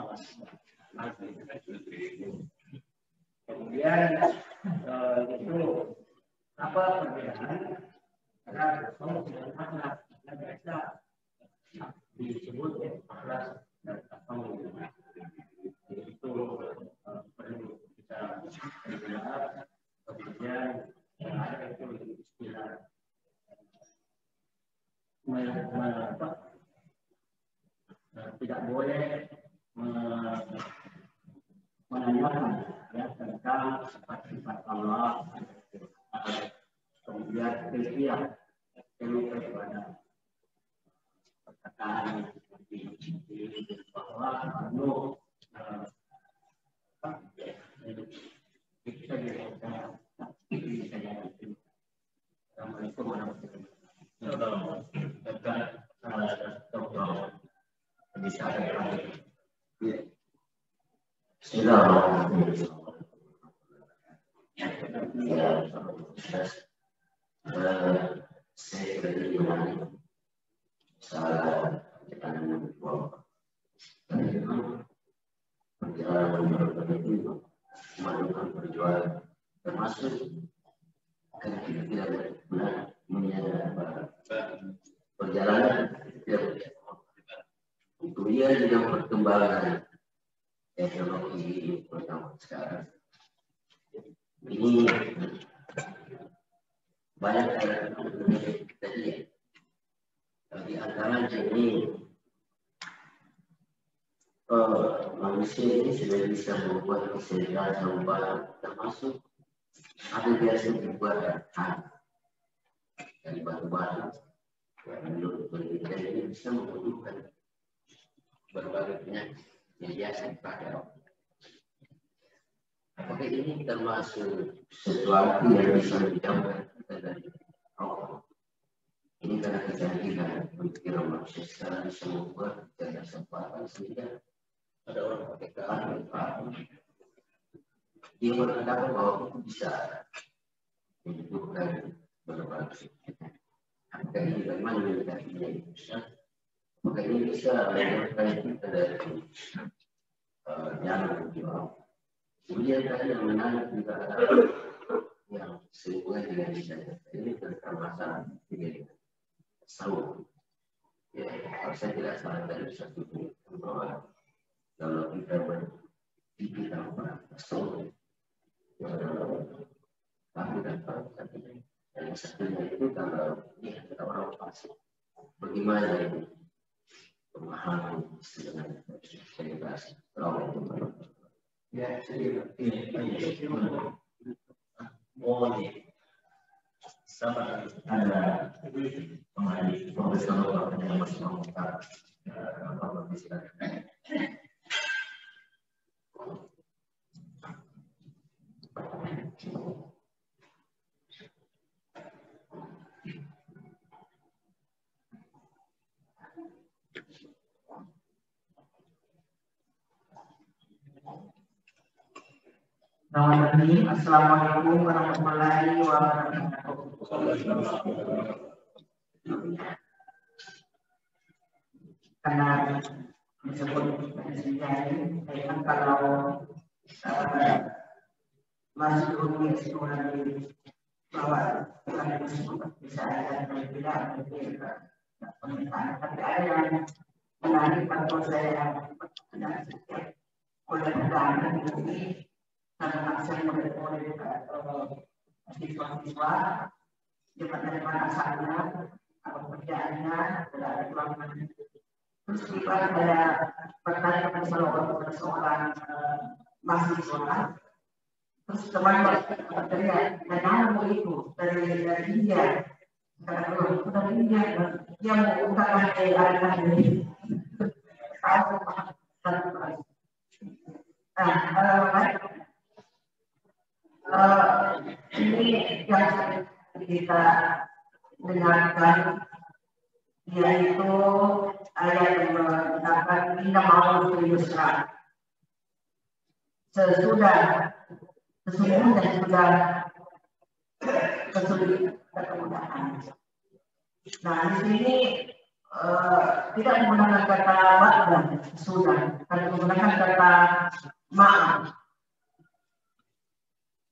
wasifat. Kemudian itu apa perbedaan antara tasawuf dan akhlak? Yang biasa disebut akhlak dan tasawuf. Itu perlu kita lihat. Kemudian ada itu istilah tidak boleh menanyakan ya, tentang sifat-sifat Allah, kemudian kemudian kepada perkataan seperti bahwa perlu kita dilakukan. Assalamualaikum warahmatullahi wabarakatuh. Saya beriman salah dengan perjalanan itu melakukan perjuangan termasuk karena kita tidak benar menyadari perjalanan kuliah juga perkembangan teknologi pertama sekarang ini banyak yang kita lihat. Di antaranya ini manusia ini sudah bisa membuat kesejahteraan global, termasuk ada biasa dibuat dari batu-batu. Menurut penelitian ini bisa membutuhkan berbagai penyakit yang biasa dipakai. Apakah ini termasuk sesuatu yang bisa dijauhkan kita dari Allah? Ini karena kecantikan pikiran manusia sekarang bisa membuat dan kesempatan sehingga ada orang pakai keahlian. Dia berpendapat bahwa itu bisa menyembuhkan berbagai penyakit. Apakah ini memang mendekatinya itu bisa? Apakah ini bisa menyembuhkan kita dari jalan berjuang? Kemudian tadi yang menarik juga adalah yang sehubungan dengan ibadah. Ini tentang masalah ibadah. Saum. Ya, kalau saya tidak salah dari satu buku bahwa kalau kita berpikir apa saum, tapi dan yang satunya itu kalau kita orang pasti bagaimana itu pemahaman dengan selebrasi. Ya, ini boleh. Sama ada pemain profesional yang masih mengungkap apa bisa. Assalamualaikum warahmatullahi wabarakatuh. Karena disebut sejarah, kalau masih rumit sekolah di bawah bukan disebut bisa ada yang tidak pemerintahan, tapi ada yang menarik kalau saya oleh undangan ini. Karena saya mulai siswa-siswa dapat dari mana asalnya, apa pekerjaannya, ada ruangan. Terus kita ada bertanya kepada seorang mahasiswa. Terus teman bertanya, "Kenapa itu dari India?" Karena dari India, dia mau ungkapkan keadaan ini. Ini yang kita dengarkan yaitu ayat yang mengatakan inna ma'al yusra. Sesungguhnya sudah kesulitan kemudahan. Nah, di sini tidak menggunakan kata ba'da sudah, tapi menggunakan kata ma'al.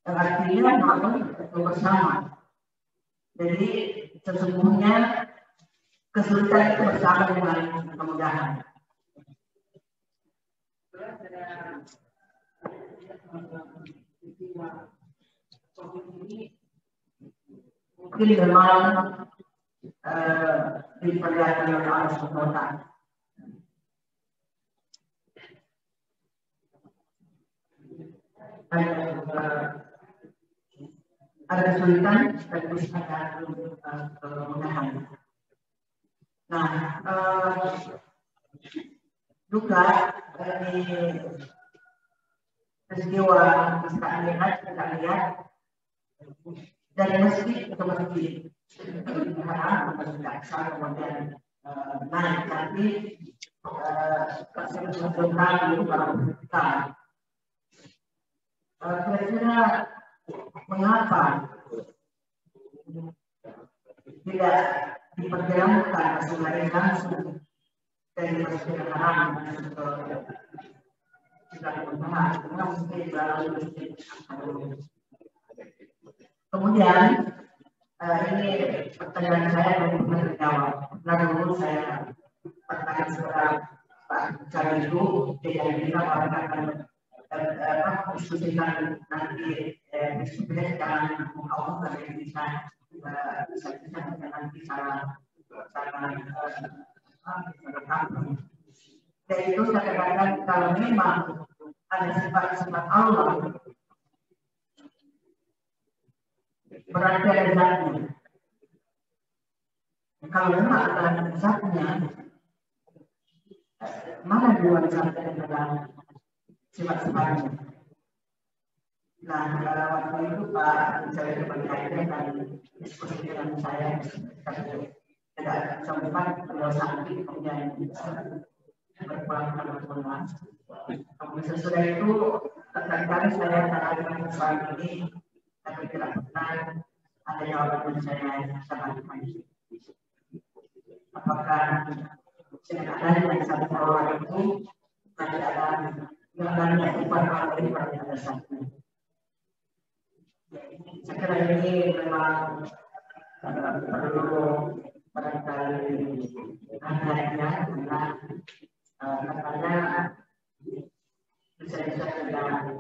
Artinya bersama. Jadi sesungguhnya kesulitan itu bersama dengan kemudahan. Mungkin memang diperlihatkan oleh Allah Subhanahu wa Ta'ala. Ada kesulitan, sekaligus ada kemudahan. Nah, juga dari peristiwa kita lihat dari masjid ke masjid, kemudian naik, tapi sebelum itu kalau kita kira-kira mengapa tidak diperjalankan sesuai langsung dari Masjidil Haram ke Sidratul Muntaha, karena mesti melalui Masjid An-Nabawi. Kemudian ini pertanyaan saya belum pernah dijawab. Lalu saya pertanyaan kepada Pak Cari itu tidak bisa mengatakan diskusikan nanti diskusikan dengan Allah dan bisa nanti cara dan itu saya katakan kalau memang ada sifat-sifat Allah berarti ada zatnya. Kalau memang ada zatnya, mana dua zatnya adalah sifat-sifatnya. Nah, waktu itu Pak saya berkaitan dan diskusi dengan saya tidak sempat beliau sakit kemudian berpulang ke rumah. Kemudian sesudah itu kali saya tanyakan soal ini, tapi tidak pernah ada jawaban yang saya sampaikan. Apakah dengan adanya satu orang itu nanti ada gambarnya upaya dari pada satu. Saya kira ini memang perlu barangkali antaranya karena bisa dengan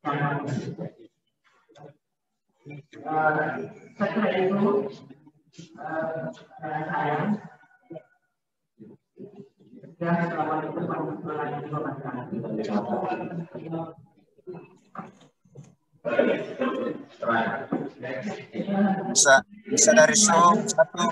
jangan saya kira itu saya dan assalamualaikum warahmatullahi wabarakatuh. Bisa dari show satu.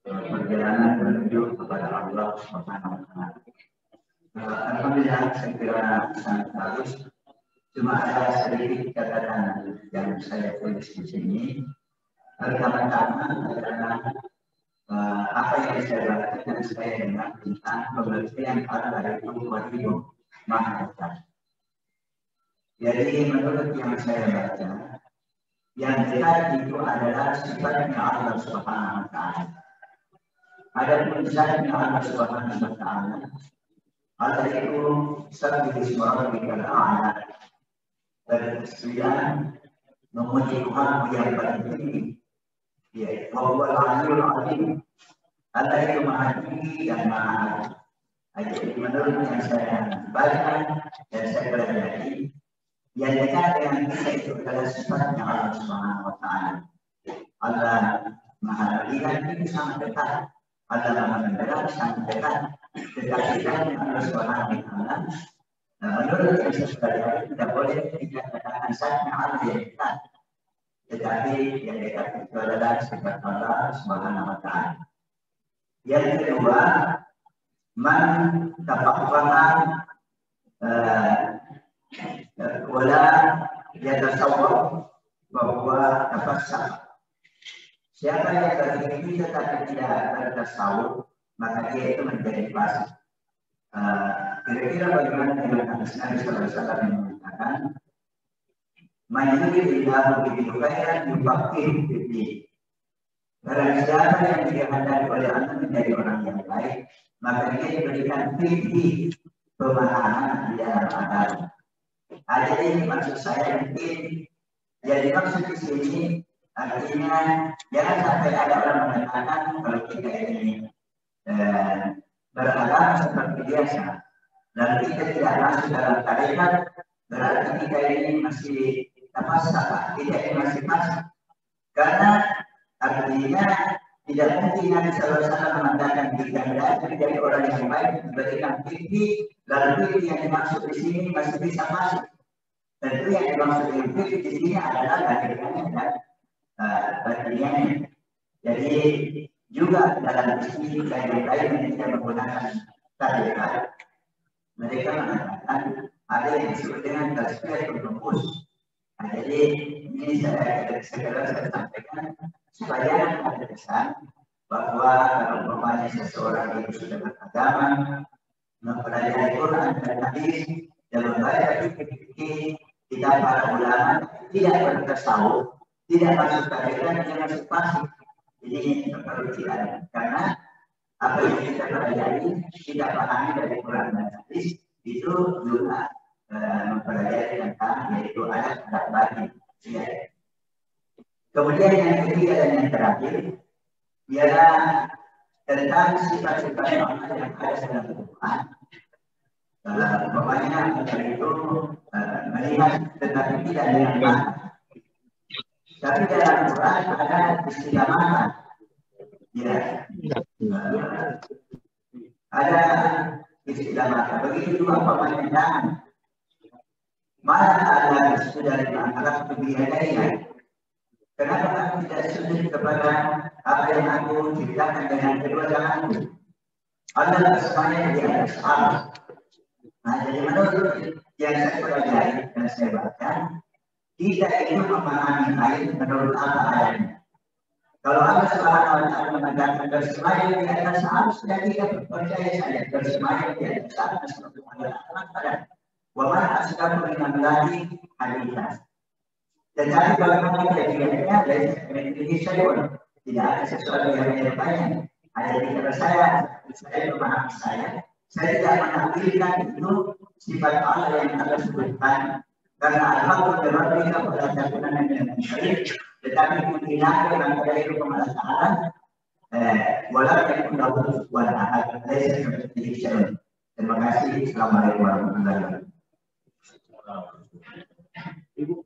Perjalanan menuju kepada Allah Subhanahu wa Ta'ala. Alhamdulillah, saya kira sangat bagus. Cuma ada sedikit catatan yang saya tulis di sini. Pertama-tama adalah apa yang saya lakukan saya dengar tentang pengertian kata itu wajib maha. Jadi menurut yang saya baca, yang jelas itu adalah sifatnya Allah Subhanahu wa Ta'ala. Adapun zatnya Allah Subhanahu wa Ta'ala, Allah itu sabbi isma rabbikal a'la. Berkesucian memuji Tuhan yang paling tinggi, yaitu Huwal Aliyyul Azim. Allah itu maha tinggi dan maha agung. Jadi menurut yang saya baca dan saya pelajari, yang dekat dengan kita itu adalah sifatnya Allah Subhanahu wa Ta'ala. Allah maha lihat itu sangat dekat. Allah maha mendengar sangat dekat. Tetapi Allah Subhanahu wa Ta'ala, menurut yang saya pelajari, tidak boleh dikatakan zatnya Allah yang dekat. Tetapi yang dekat itu adalah sifat Allah Subhanahu wa Ta'ala. Yang kedua, man tafaqaha wala yatasawwar bahwa tafassah. Siapa yang berpikir tetapi tidak bertasawuf, maka dia itu menjadi fasik. Kira-kira bagaimana dengan hadis Nabi sallallahu alaihi wasallam yang mengatakan, "Man yuridillahu bihi khairan yufaqihuhu fid-din." Barang siapa yang dikehendaki oleh Allah menjadi orang yang baik, maka dia diberikan fikih, pemahaman di dalam agama. Jadi maksud saya mungkin yang dimaksud di sini artinya jangan sampai ada orang mengatakan kalau kita ini beragama seperti biasa dan kita tidak masuk dalam tarekat, berarti kita ini masih tafasah, kita ini masih masuk. Karena artinya tidak mungkin Nabi sallallahu alaihi wasallam mengatakan kita menjadi orang yang baik diberikan fikih, lalu fikih yang dimaksud di sini masih bisa masuk. Tentu yang dimaksud fikih di sini adalah bagiannya dan bagiannya. Jadi juga dalam istilah yang lain yang tidak menggunakan tarikat, mereka mengatakan ada yang disebut dengan tasbih rumus. Nah, jadi ini saya sampaikan supaya ada kesan bahwa kalau umpamanya seseorang itu sudah beragama, mempelajari Quran dan hadis dan membaca fikih, tidak para ulama tidak bertasawuf, tidak masuk tarikat, tidak masuk pasif. Ini perlu diadil karena apa yang kita pelajari tidak pahami dari Quran dan hadis itu juga mempelajari tentang yaitu adat batin. Ya. Kemudian yang ketiga dan yang terakhir ialah tentang sifat-sifat Allah yang ada dalam Quran. Pokoknya itu melihat tetapi tidak dengan mata. Tapi dalam Quran ada istilah mata. Ya. Ada istilah mata. Begitu juga pemandangan. Mana ada sudah diangkat kebiadaannya. Kenapa aku tidak sujud kepada apa yang aku ciptakan dengan kedua tanganku? Adalah semuanya di atas Allah. Nah, jadi menurut yang saya pelajari dan saya baca, kita itu memahami ayat menurut apa ayatnya. Kalau Allah Subhanahu wa Ta'ala mengatakan bersemayam di atas arus, dan kita percaya saja bersemayam di atas arus untuk mengatakan wama asbahu minallahi haditha. Tetapi bagaimana kejadiannya dari memiliki saya tidak ada sesuatu yang menyertanya. Hanya di saya memahami saya tidak menampilkan itu sifat Allah yang Allah sebutkan. Karena Alhamdulillah kita pada cakupan yang syarif, tetapi menggunakan antara itu pemahaman walaupun Allah Subhanahu dari seperti itu. Terima kasih. Assalamualaikum warahmatullahi wabarakatuh. Ibu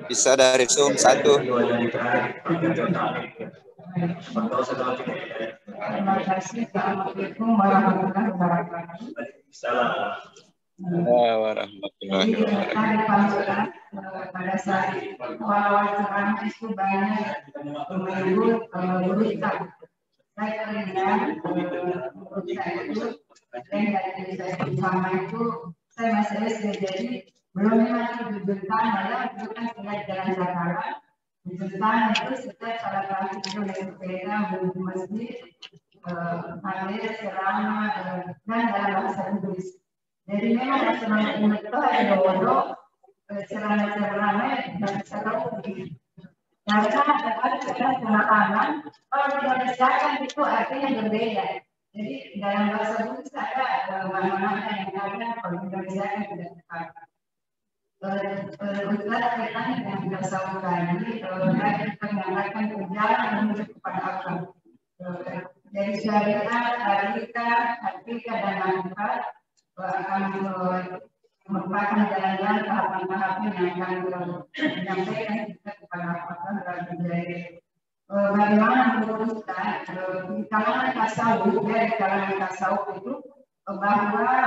bisa dari Zoom 1. Terima kasih. Assalamualaikum warahmatullahi wabarakatuh. Warahmatullahi wabarakatuh. Pada saat awal-awal ceramah itu banyak menyebut berita. Saya teringat berita itu dan dari saya bersama itu saya masih SD, jadi belum masih diberikan malah bukan tinggal jalan Jakarta. Tentang itu setiap salah satu itu dari sepeda menuju masjid, hadir selama dan dalam bahasa Inggris. Jadi memang selama itu ada bodoh, selama dan setelah karena ada pemahaman kalau tidak disahkan itu artinya berbeda. Jadi dalam bahasa Inggris ada mana-mana yang ada kalau tidak disahkan tidak tepat. Ustaz kaitan dengan bahasa tadi, kita mengatakan perjalanan menuju kepada apa? Dari syariat, hakika dan manfaat akan merupakan jalan-jalan tahapan-tahapan yang akan menyampaikan kita kepada apakah dari bagaimana menurut Ustaz di kalangan tasawuf, dari kalangan tasawuf itu bahwa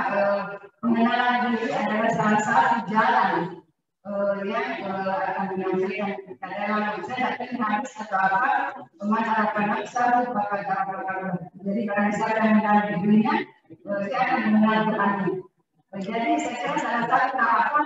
pengenalan diri adalah salah satu jalan yang akan menyampaikan kita dalam saya harus atau apa mengharapkan nafsu bakal dapat. Jadi kalau saya mengenal dirinya, saya akan mengenal Tuhannya. Jadi saya kira salah satu tahapan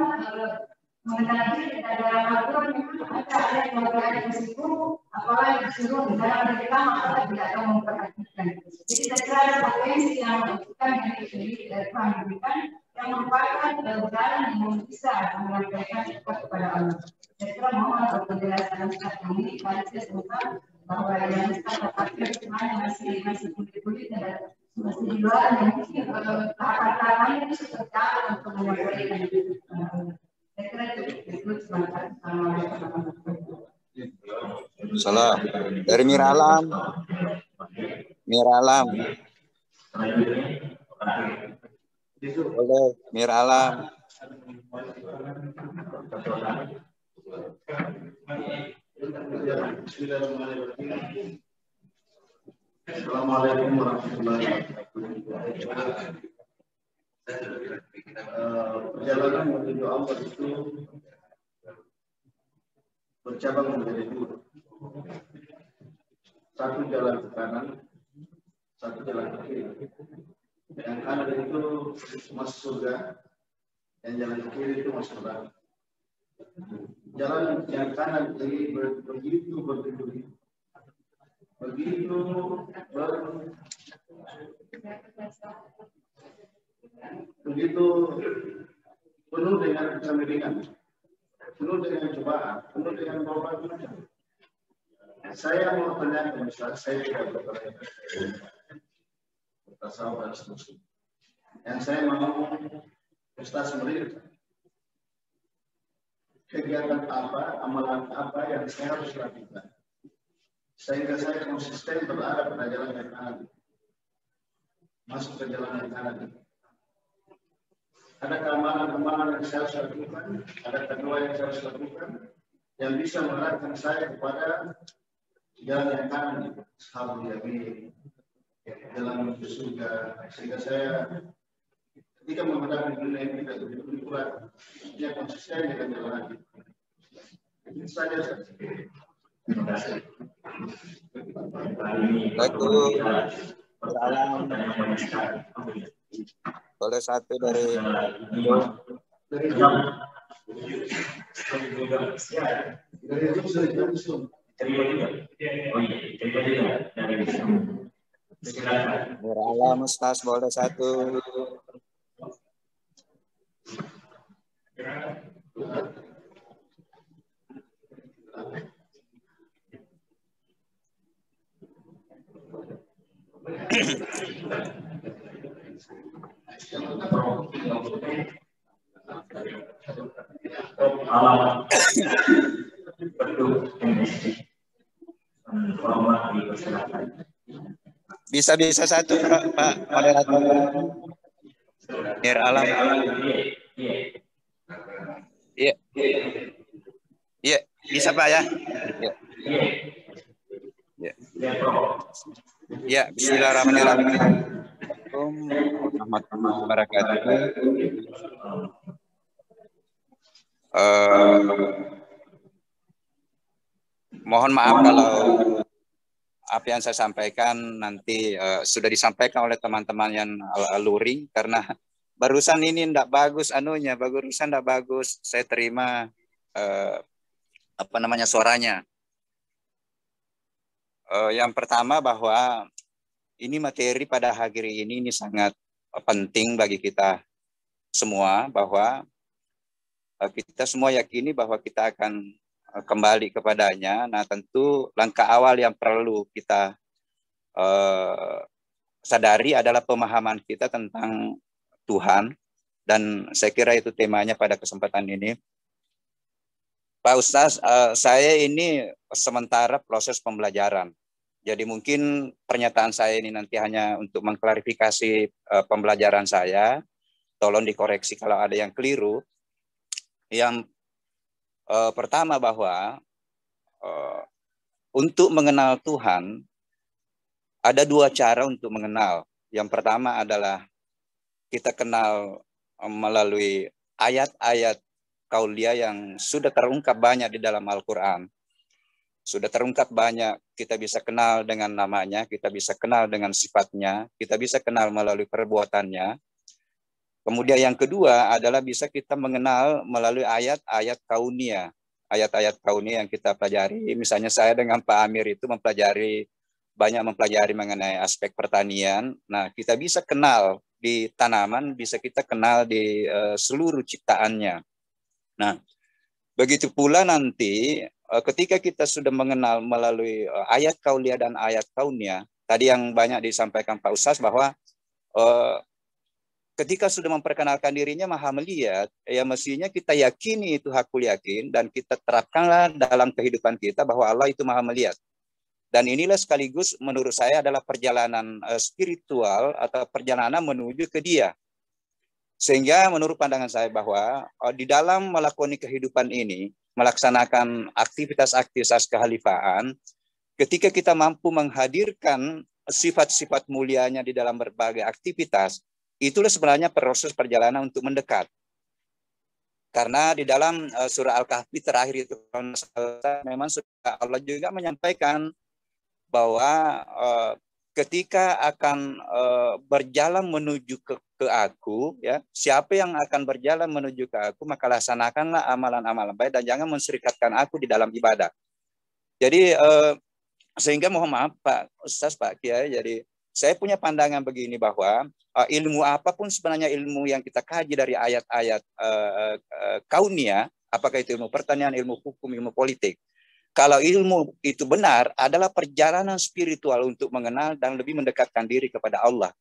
mengenal diri dalam Al-Quran memang ada yang berada di situ, apalagi disuruh di dalam diri kita malah tidak tahu memperhatikan. Jadi saya kira ada potensi yang menunjukkan dari Tuhan berikan yang merupakan jalan yang bisa menyampaikan kita kepada Allah. Saya kira mohon penjelasan Ustaz ini tadi saya sebutkan bahwa yang Ustaz katakan semuanya masih kulit-kulit dan masih di luar dan mungkin tahapan-tahapan itu seperti apa untuk menyampaikan itu. Saya kira itu semangat Salam dari Miralam. Boleh Miralam. Assalamualaikum warahmatullahi wabarakatuh. Perjalanan menuju Allah itu bercabang menjadi dua. Satu jalan ke kanan, satu jalan ke kiri. Yang kanan itu masuk surga, yang jalan ke kiri itu masuk neraka. Jalan yang kanan ini begitu penuh dengan kemiringan, penuh dengan cobaan, penuh dengan berbagai macam. Saya mau tanyakan, misalnya saya tidak bertasawuf dan seterusnya. Yang saya mau Ustaz memberikan kegiatan apa, amalan apa yang saya harus lakukan sehingga saya konsisten berada pada jalan yang kanan, masuk ke jalan yang kanan. Ada amalan-amalan yang saya harus lakukan, ada kedua yang saya harus lakukan yang bisa mengarahkan saya kepada jalan yang kanan, ashabul yamin, jalan menuju surga, sehingga saya ketika menghadapi dunia yang tidak begitu berat, dia konsisten dengan jalan itu. Itu saja. Terima kasih. Boleh satu dari Alam Ustaz, boleh satu. Alamat Bisa satu Pak moderator. Mir Alam. Iya. Iya, bisa Pak ya? Iya. Ya, bismillahirrahmanirrahim. Warahmatullahi wabarakatuh. Mohon maaf kalau apa yang saya sampaikan nanti sudah disampaikan oleh teman-teman yang luring, karena barusan ini tidak bagus barusan tidak bagus saya terima suaranya. Yang pertama bahwa ini materi pada hari ini sangat penting bagi kita semua, bahwa kita semua yakini bahwa kita akan kembali kepadanya. Nah, tentu langkah awal yang perlu kita sadari adalah pemahaman kita tentang Tuhan, dan saya kira itu temanya pada kesempatan ini. Pak Ustaz, saya ini sementara proses pembelajaran. Jadi mungkin pernyataan saya ini nanti hanya untuk mengklarifikasi pembelajaran saya. Tolong dikoreksi kalau ada yang keliru. Yang pertama bahwa untuk mengenal Tuhan ada dua cara untuk mengenal. Yang pertama adalah kita kenal melalui ayat-ayat kaulia yang sudah terungkap banyak di dalam Al-Quran. Sudah terungkap banyak, kita bisa kenal dengan namanya, kita bisa kenal dengan sifatnya, kita bisa kenal melalui perbuatannya. Kemudian yang kedua adalah bisa kita mengenal melalui ayat-ayat kaunia. Ayat-ayat kaunia yang kita pelajari. Misalnya saya dengan Pak Amir itu banyak mempelajari mengenai aspek pertanian. Nah, kita bisa kenal di tanaman, bisa kita kenal di seluruh ciptaannya. Nah, begitu pula nanti ketika kita sudah mengenal melalui ayat kaulia dan ayat kaunia, tadi yang banyak disampaikan Pak Ustaz bahwa ketika sudah memperkenalkan dirinya maha melihat, ya mestinya kita yakini itu hakul yakin, dan kita terapkanlah dalam kehidupan kita bahwa Allah itu maha melihat. Dan inilah sekaligus menurut saya adalah perjalanan spiritual atau perjalanan menuju ke Dia. Sehingga menurut pandangan saya bahwa di dalam melakoni kehidupan ini, melaksanakan aktivitas-aktivitas kehalifaan, ketika kita mampu menghadirkan sifat-sifat mulianya di dalam berbagai aktivitas, itulah sebenarnya proses perjalanan untuk mendekat. Karena di dalam surah Al-Kahfi terakhir itu memang Allah juga menyampaikan bahwa ketika akan berjalan menuju ke aku, ya, siapa yang akan berjalan menuju ke aku, maka laksanakanlah amalan-amalan baik dan jangan menserikatkan aku di dalam ibadah. Jadi sehingga mohon maaf Pak Ustaz, Pak Kiai, jadi saya punya pandangan begini bahwa ilmu apapun sebenarnya ilmu yang kita kaji dari ayat-ayat kauniyah, apakah itu ilmu pertanian, ilmu hukum, ilmu politik. Kalau ilmu itu benar, adalah perjalanan spiritual untuk mengenal dan lebih mendekatkan diri kepada Allah.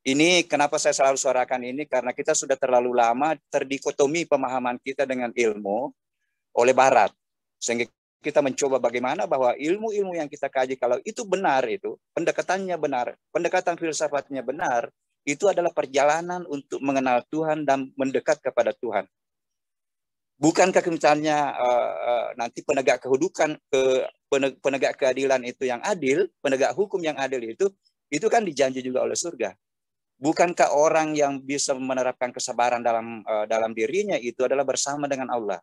Ini kenapa saya selalu suarakan ini, karena kita sudah terlalu lama terdikotomi pemahaman kita dengan ilmu oleh Barat. Sehingga kita mencoba bagaimana bahwa ilmu-ilmu yang kita kaji, kalau itu benar, itu pendekatannya benar, pendekatan filsafatnya benar, itu adalah perjalanan untuk mengenal Tuhan dan mendekat kepada Tuhan. Bukankah misalnya nanti penegak kedudukan, penegak keadilan itu yang adil, penegak hukum yang adil itu kan dijanji juga oleh surga. Bukankah orang yang bisa menerapkan kesabaran dalam dirinya itu adalah bersama dengan Allah?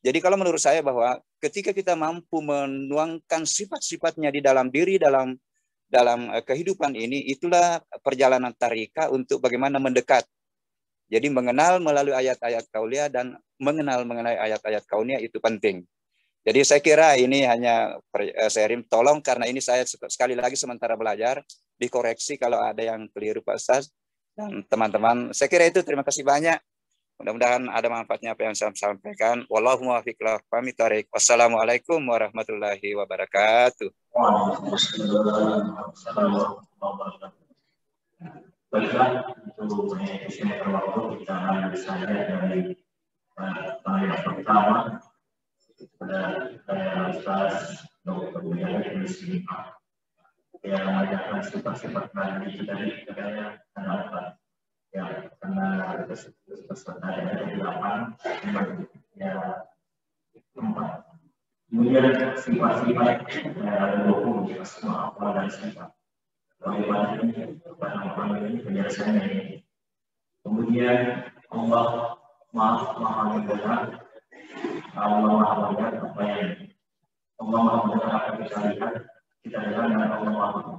Jadi kalau menurut saya bahwa ketika kita mampu menuangkan sifat-sifatnya di dalam diri, dalam kehidupan ini, itulah perjalanan tarika untuk bagaimana mendekat. Jadi mengenal melalui ayat-ayat kauliyah dan mengenal mengenai ayat-ayat kauniyah itu penting. Jadi saya kira ini hanya sharing, tolong karena ini saya sekali lagi sementara belajar, dikoreksi kalau ada yang keliru Pak Ustaz dan teman-teman. Saya kira itu, terima kasih banyak. Mudah-mudahan ada manfaatnya apa yang saya sampaikan. Wallahu muwaffiq ila aqwamit thoriq. Wassalamualaikum warahmatullahi wabarakatuh. Baiklah, untuk mengenai waktu kita ambil saja dari panel pertama pada Ustaz Dr. Mujahid Muslim yang mengajarkan sifat-sifat tadi dari budaya dan apa. Ya, karena peserta ada 8, ya 4. Kemudian sifat-sifat ada 20, semua apa dan sifat. Bagaimana ini penjelasannya ini. Kemudian Allah maha mendengar, Allah maha melihat apa yang Allah maha mendengar apa yang kita lihat, kita dengar, dan Allah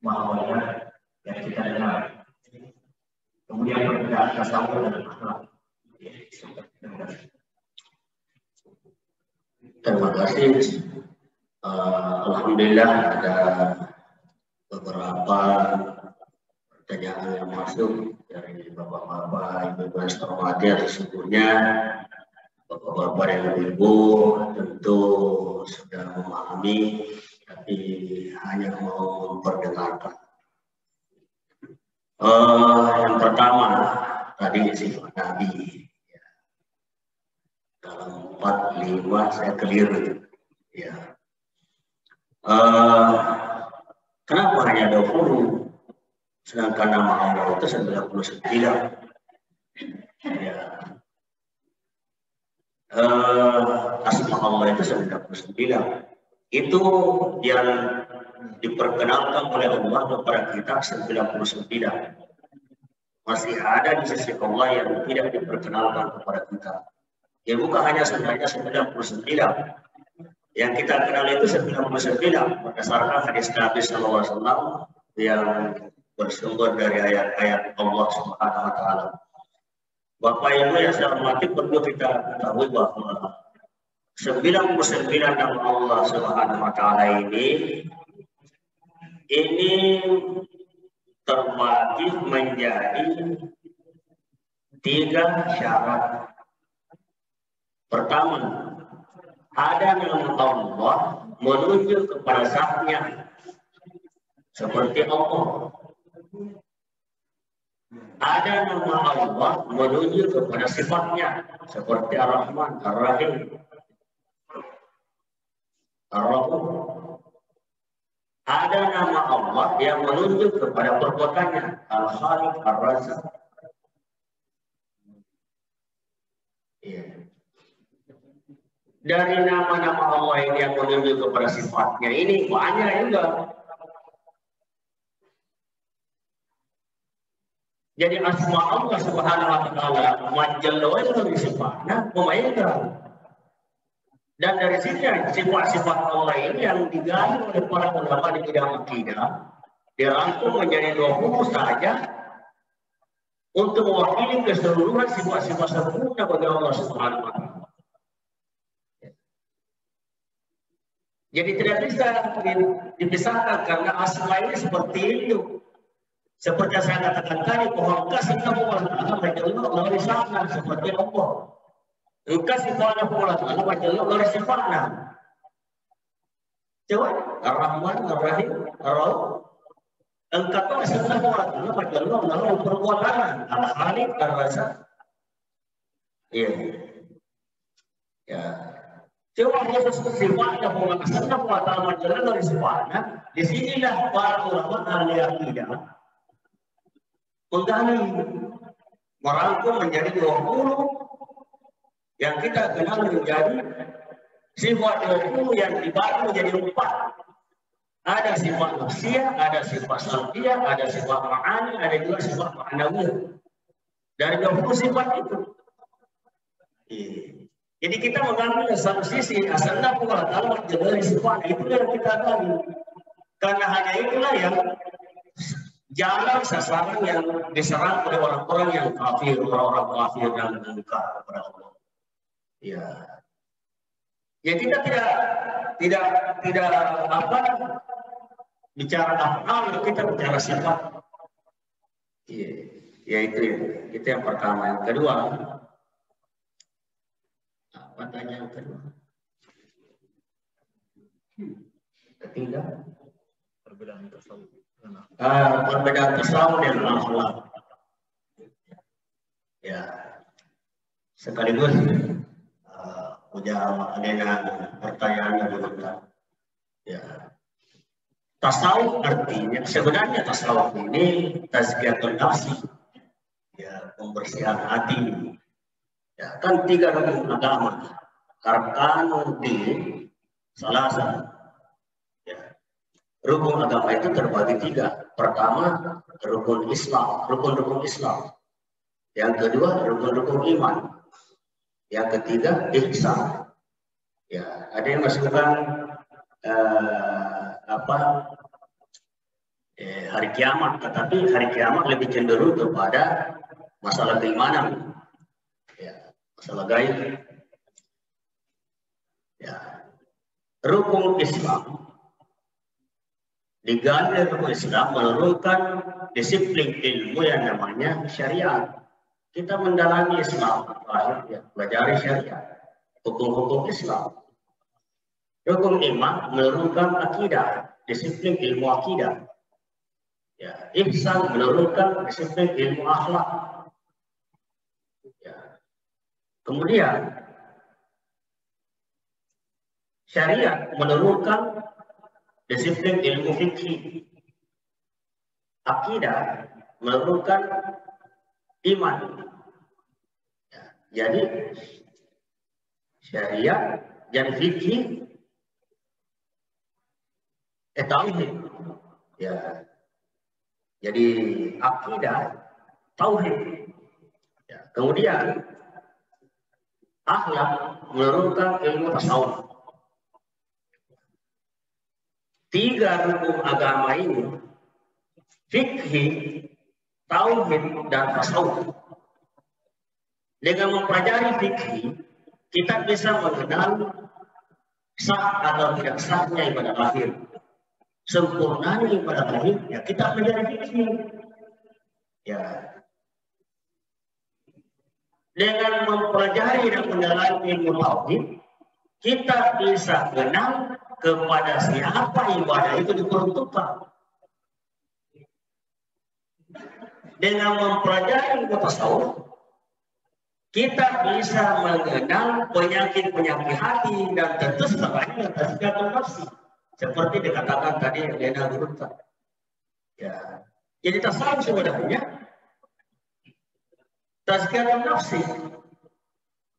maha melihat yang kita dengar. Kemudian perbedaan tasawuf dan akhlak. Terima kasih. Alhamdulillah ada beberapa pertanyaan yang masuk dari bapak-bapak, ibu-ibu yang saya hormati. Sesungguhnya bapak-bapak dan ibu tentu sudah memahami, tapi hanya mau memperdengarkan. Yang pertama tadi sifat Nabi. Dalam 4, 5 saya keliru. Ya. Kenapa hanya 20? Sedangkan nama Allah itu 99. Ya. Asma Allah itu 99. Itu yang diperkenalkan oleh Allah kepada kita 99. Masih ada di sisi Allah yang tidak diperkenalkan kepada kita. Ya bukan hanya sebenarnya 99. Yang kita kenal itu 99 berdasarkan hadis Nabi SAW yang bersumber dari ayat-ayat Allah Subhanahu wa Ta'ala. Bapak Ibu yang saya hormati, perlu kita ketahui bahwa 99 nama Allah Subhanahu wa Ta'ala ini terbagi menjadi 3 syarat. Pertama, ada nama Allah menuju kepada zatnya seperti Allah. Ada nama Allah menuju kepada sifatnya seperti Ar-Rahman, Ar-Rahim, Ar-Rahim. Ada nama Allah yang menunjuk kepada perbuatannya, Al-Khaliq, Ar-Razzaq. Ya. Dari nama-nama Allah ini yang menunjuk kepada sifatnya ini banyak juga. Jadi asma Allah Subhanahu wa taala majalla wa jalla sifatnya pemainkan. Dan dari sini sifat-sifat Allah ini yang digali oleh para ulama di bidang akidah dirangkum menjadi 20 saja untuk mewakili keseluruhan sifat-sifat sempurna bagi Allah Subhanahu wa taala. Jadi tidak bisa dipisahkan karena asma ini seperti itu. Seperti yang saya katakan tadi, pohon kasih kamu Allah disana seperti Allah. Engkau sifatnya Allah Taala Allah dari sifatnya. Coba Ar-Rahman, Ar-Rahim, Ar-Rahim. Engkau tu sifatnya Allah Allah perbuatan Al-Khaliq, Ar-Raza. Iya. Ya. Coba Yesus sifatnya Allah Taala dari sifatnya. Di sinilah para ulama ahli akidah menggali, merangkum menjadi 20 yang kita kenal menjadi sifat 20 yang dibagi menjadi 4. Ada sifat nafsiyah, ada sifat salbiyah, ada sifat ma'ani, ada juga sifat ma'nawiyah. Dari 20 sifat itu. Jadi kita mengambil satu sisi asalnya Allah Ta'ala dari sifat itu yang kita tahu. Karena hanya itulah yang jalan sasaran yang diserang oleh orang-orang yang kafir, orang-orang kafir dan mungkar kepada Allah. Ya. Ya kita tidak apa bicara afal, kita bicara sifat. Iya. Ya itu yang pertama. Yang kedua, apa tanya yang kedua? Ketiga, perbedaan tasawuf. Perbedaan tasawuf dan akhlak. Ya, sekaligus ada pertanyaan yang benar. Ya, tasawuf artinya sebenarnya tasawuf ini tazkiyatun nafsi, ya pembersihan hati. Ya, kan 3 rukun agama, arkanul din, salasa. Rukun agama itu terbagi 3. Pertama, rukun Islam, rukun-rukun Islam. Yang kedua, rukun-rukun iman. Yang ketiga, ihsan. Ya, ada yang masukkan hari kiamat, tetapi hari kiamat lebih cenderung kepada masalah keimanan. Ya, masalah gaib. Ya. Rukun Islam digali rukun Islam menurunkan disiplin ilmu yang namanya syariat. Kita mendalami Islam, ya, belajar syariat, hukum-hukum Islam. Rukun iman menurunkan akidah, disiplin ilmu akidah. Ya, ihsan menurunkan disiplin ilmu akhlak. Ya. Kemudian syariat menurunkan disiplin ilmu fikih. Akidah menurunkan iman. Ya, jadi syariat dan fikih tauhid. Ya. Jadi akidah tauhid. Ya. Kemudian akhlak menurunkan ilmu tasawuf. 3 rukun agama ini, fikih, tauhid, dan tasawuf. Dengan mempelajari fikih, kita bisa mengenal sah atau tidak sahnya ibadah lahir. Sempurnanya ibadah lahir, ya kita pelajari fikih. Ya. Dengan mempelajari dan mendalami ilmu tauhid, kita bisa kenal kepada siapa ibadah itu diperuntukkan. Dengan mempelajari ilmu tasawuf, kita bisa mengenal penyakit-penyakit hati dan tentu sebagainya tazkiyatun nafsi. Seperti dikatakan tadi Lena Gurunta. Ya. Jadi tasawuf sebenarnya tazkiyatun nafsi.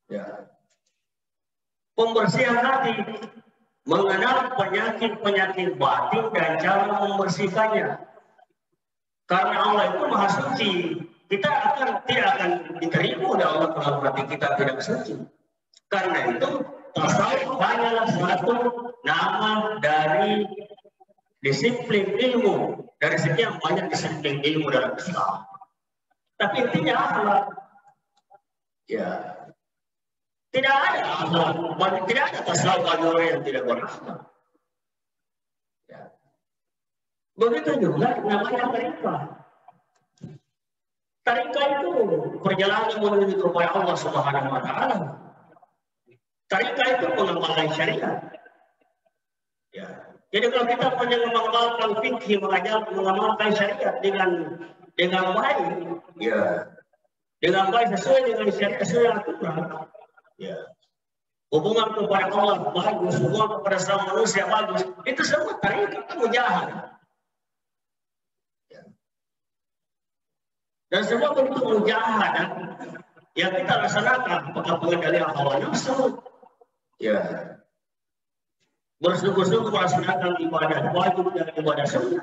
Ya. Pembersihan hati, mengenal penyakit-penyakit batin dan cara membersihkannya. Karena Allah itu maha suci, tidak akan diterima oleh Allah kalau berarti kita tidak suci. Karena itu tasawuf hanyalah satu nama dari disiplin ilmu, dari sekian banyak disiplin ilmu dalam Islam. Tapi intinya akhlak. Ya. Tidak ada akhlak, tidak ada tasawuf bagi orang yang tidak berakhlak. Ya. Begitu juga namanya tarikah. Tarikah itu perjalanan menuju kepada Allah Subhanahu wa taala. Tarikah itu pengembangan syariat. Ya. Jadi kalau kita mengamalkan fikih, mengamalkan syariat dengan baik, ya, dengan baik sesuai dengan syariat, sesuai aturan, ya, hubungan kepada Allah bagus, hubungan kepada sama manusia bagus, itu semua tarikah mujahadah. Ya. Dan semua bentuk mujahadah yang kita laksanakan, apakah pengendalian hawa nafsu, ya, bersungguh-sungguh melaksanakan ibadah wajib dan ibadah sunnah.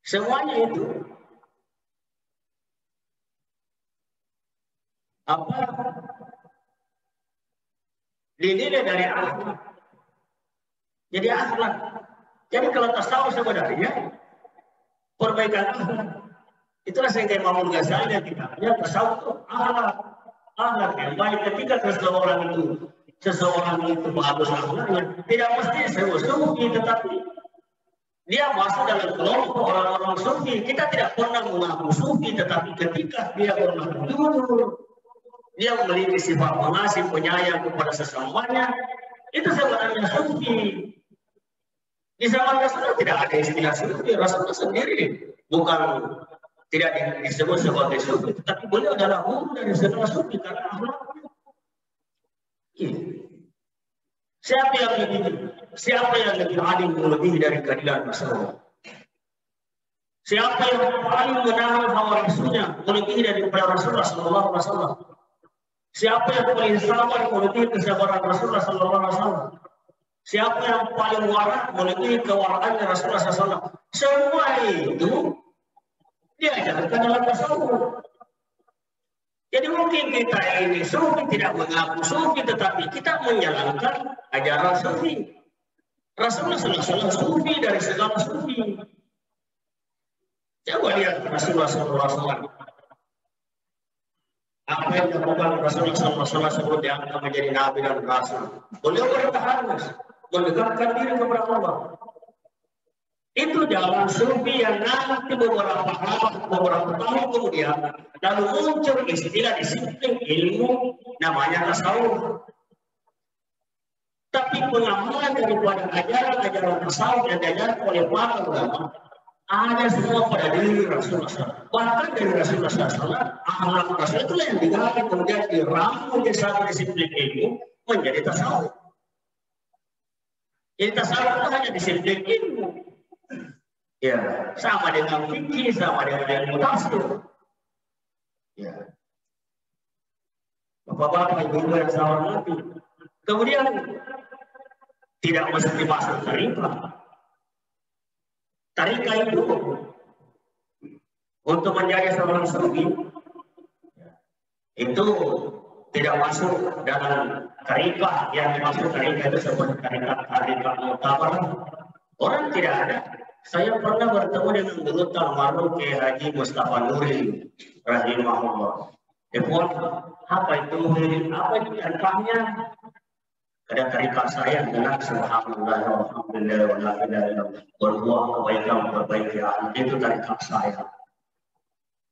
Semuanya itu apa? Dinilai dari akhlak. Jadi akhlak. Jadi kalau tasawuf sebenarnya perbaikan akhlak. Itulah sehingga Imam Ghazali kitabnya tasawuf akhlak. Akhlak yang baik ketika seseorang itu bagus akhlaknya, tidak mesti sufi, tetapi dia masuk dalam kelompok orang-orang sufi. Kita tidak pernah mengaku sufi, tetapi ketika dia pernah jujur, dia memiliki sifat pengasih, penyayang kepada sesamanya, itu sebenarnya sufi. Di zaman Rasulullah tidak ada istilah sufi. Rasulullah sendiri bukan tidak disebut sebagai sufi, tetapi beliau adalah guru dari segala sufi karena akhlaknya. Siapa yang lebih alim melebihi dari keadilan Rasulullah? Siapa yang paling menahan hawa nafsunya melebihi daripada Rasulullah Sallallahu Alaihi Wasallam? Siapa yang paling sabar melebihi kesabaran Rasulullah Sallallahu Alaihi Wasallam? Siapa yang paling warak melebihi kewarakannya Rasulullah SAW? Semua itu diajarkan dalam tasawuf. Jadi mungkin kita ini sufi, tidak mengaku sufi, tetapi kita menjalankan ajaran sufi. Rasulullah SAW sufi dari segala sufi. Coba lihat Rasulullah SAW. Apa yang dilakukan Rasulullah SAW sebelum diangkat menjadi Nabi dan Rasul? Beliau bertaharus mendekatkan diri kepada Allah. Itu jalan sufi yang nanti beberapa tahun kemudian lalu muncul istilah disiplin ilmu namanya tasawuf. Tapi pengamalan daripada ajaran tasawuf yang diajarkan oleh para ulama ada semua pada diri Rasulullah SAW. Bahkan dari Rasulullah SAW, akhlak Rasulullah itulah yang digali kemudian diramu menjadi satu disiplin ilmu menjadi tasawuf. Jadi tasawuf itu hanya disiplin ilmu. Ya, sama dengan fikih, sama dengan ilmu tafsir. Ya. Bapak-bapak, ibu-ibu yang saya hormati. Kemudian tidak mesti masuk tarikah. Tarikah itu untuk menjadi seorang sufi itu tidak masuk dalam tarikah yang dimaksud tarikah itu seperti tarikah mutabar. Orang tidak ada. Saya pernah bertemu dengan guru almarhum Kiai Haji Mustafa Nuri rahimahullah. Telepon, apa itu tarikahnya? Ada tarikah saya dengan subhanallah walhamdulillah wa la ilaha illallah berbuat kebaikan memperbaiki akhlak, itu tarikah saya.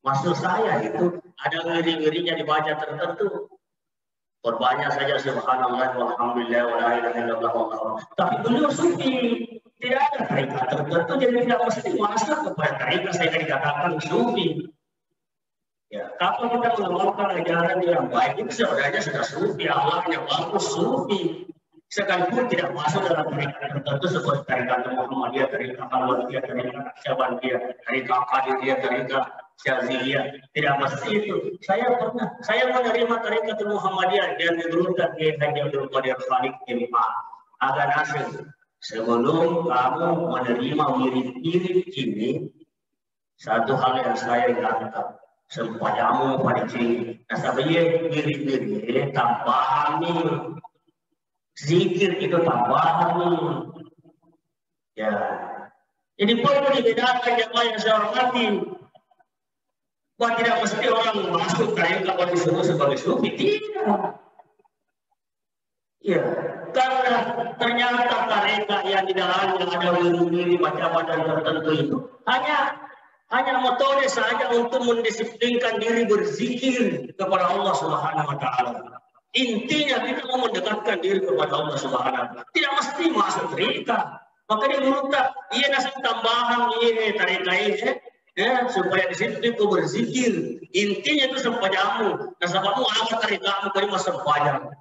Maksud saya itu ada ngeri-ngerinya dibaca tertentu. Perbanyak saja subhanallah walhamdulillah wa la ilaha illallah. Tapi beliau sufi. Tidak ada tarikah tertentu, jadi tidak mesti masuk kepada tarikah saya dikatakan sufi. Ya, kalau kita mengamalkan ajaran yang baik itu sebenarnya sudah sufi, akhlaknya bagus sufi. Sekalipun tidak masuk dalam tarikah tertentu seperti tarikah Muhammadiyah, tarikah Alawiyah, tarikah Syabandiyah, tarikah Qadiriyah, tarikah Syaziliyah, tidak mesti itu. Saya menerima tarikah Muhammadiyah dan diturunkan Kiai Haji Abdul Qadir Khalid Jemaah agar hasil. Sebelum kamu menerima mirip-mirip ini, Satu hal yang saya ingatkan, sempajamu pada ciri. Nah, sebenarnya diri-diri tambahan nih. Zikir itu tambahan nih. Ya. Jadi perlu dibedakan jemaah yang saya hormati. Bahwa tidak mesti orang masuk tarikah kalau disebut sebagai sufi. Tidak. Ya, karena ternyata tarikah yang di dalamnya ada wiri-wiri macam-macam tertentu itu hanya metode saja untuk mendisiplinkan diri berzikir kepada Allah Subhanahu wa taala. Intinya kita mau mendekatkan diri kepada Allah Subhanahu wa taala. Tidak mesti masuk tarikah. Maka dia minta, iya nasi tambahan ini tarikah ini ya, supaya disiplin kau berzikir. Intinya itu sempajamu. Nasabamu apa tarikahmu kau masuk sempajam.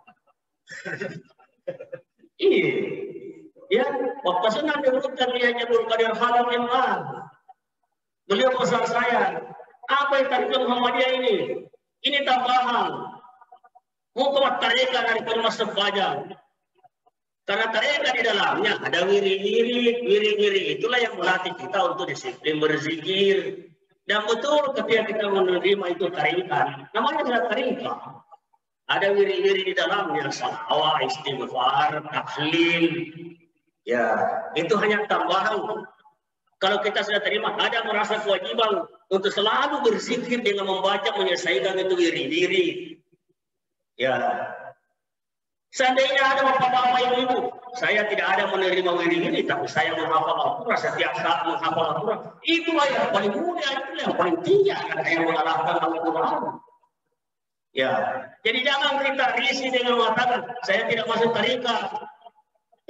Iya. Ya, waktu saya diurutkan dia Abdul Qadir Halam Imam. Beliau pesan saya, apa yang tarikah Muhammadiyah ini? Ini tambahan. Hukum tarikah dari kalimat sempajam. Karena tarikah di dalamnya ada wiri-wiri itulah yang melatih kita untuk disiplin berzikir. Dan betul ketika kita menerima itu tarikah, namanya adalah tarikah. Ada wiri-wiri di dalamnya, salawat, istighfar, tahlil. Ya, itu hanya tambahan. Kalau kita sudah terima, ada merasa kewajiban untuk selalu berzikir dengan membaca menyelesaikan itu wiri-wiri. Ya. Seandainya ada bapak-bapak ibu-ibu, saya tidak ada menerima wiri-wiri, tapi saya menghafal Al-Quran setiap saat menghafal Al-Quran. Itulah yang paling mulia, itulah yang paling tinggi akan yang mengalahkan Al-Quran. Ya, jadi jangan kita risih dengan mengatakan saya tidak masuk tarikah.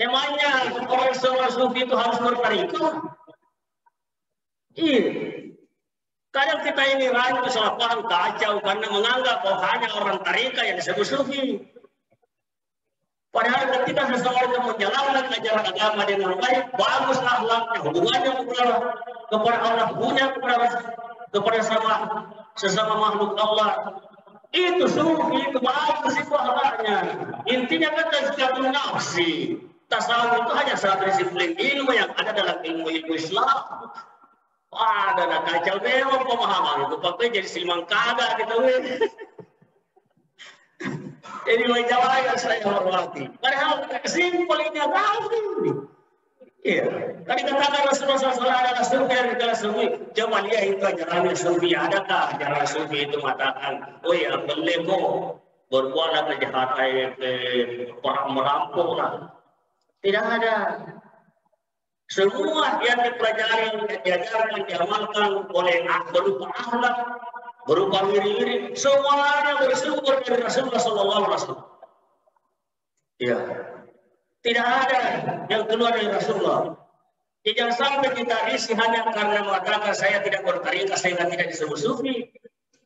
Emangnya orang seorang sufi itu harus bertarikah? Iya. Kadang kita ini ragu salah paham kacau karena menganggap bahwa hanya orang tarikah yang disebut sufi. Padahal ketika seseorang menjalankan ajaran agama dengan baik, bagus akhlaknya, hubungannya kepada Allah, hubungannya kepada sesama makhluk Allah. Itu sufi, itu bagus itu akhlaknya. Intinya kan tazkiyatun nafsi. Tasawuf itu hanya satu disiplin ilmu yang ada dalam ilmu Islam. Wah, ada kacau memang pemahaman itu. Pakai jadi silman kagak gitu. Jadi menjawab yang saya hormati. Padahal kesimpulannya gampang. Iya. Tadi katakan Rasulullah SAW adalah sufi yang adalah sufi. Coba lihat itu ajaran sufi. Adakah ajaran sufi itu mengatakan, oh ya, boleh kok berbuatlah kejahatan orang merampok lah. Tidak ada. Semua yang dipelajari, diajarkan, diamalkan oleh berupa akhlak, berupa wiri-wiri, semuanya bersumber dari Rasulullah SAW. Ya, tidak ada yang keluar dari Rasulullah. Jangan sampai kita risih hanya karena mengatakan saya tidak bertarikah sehingga tidak disebut sufi.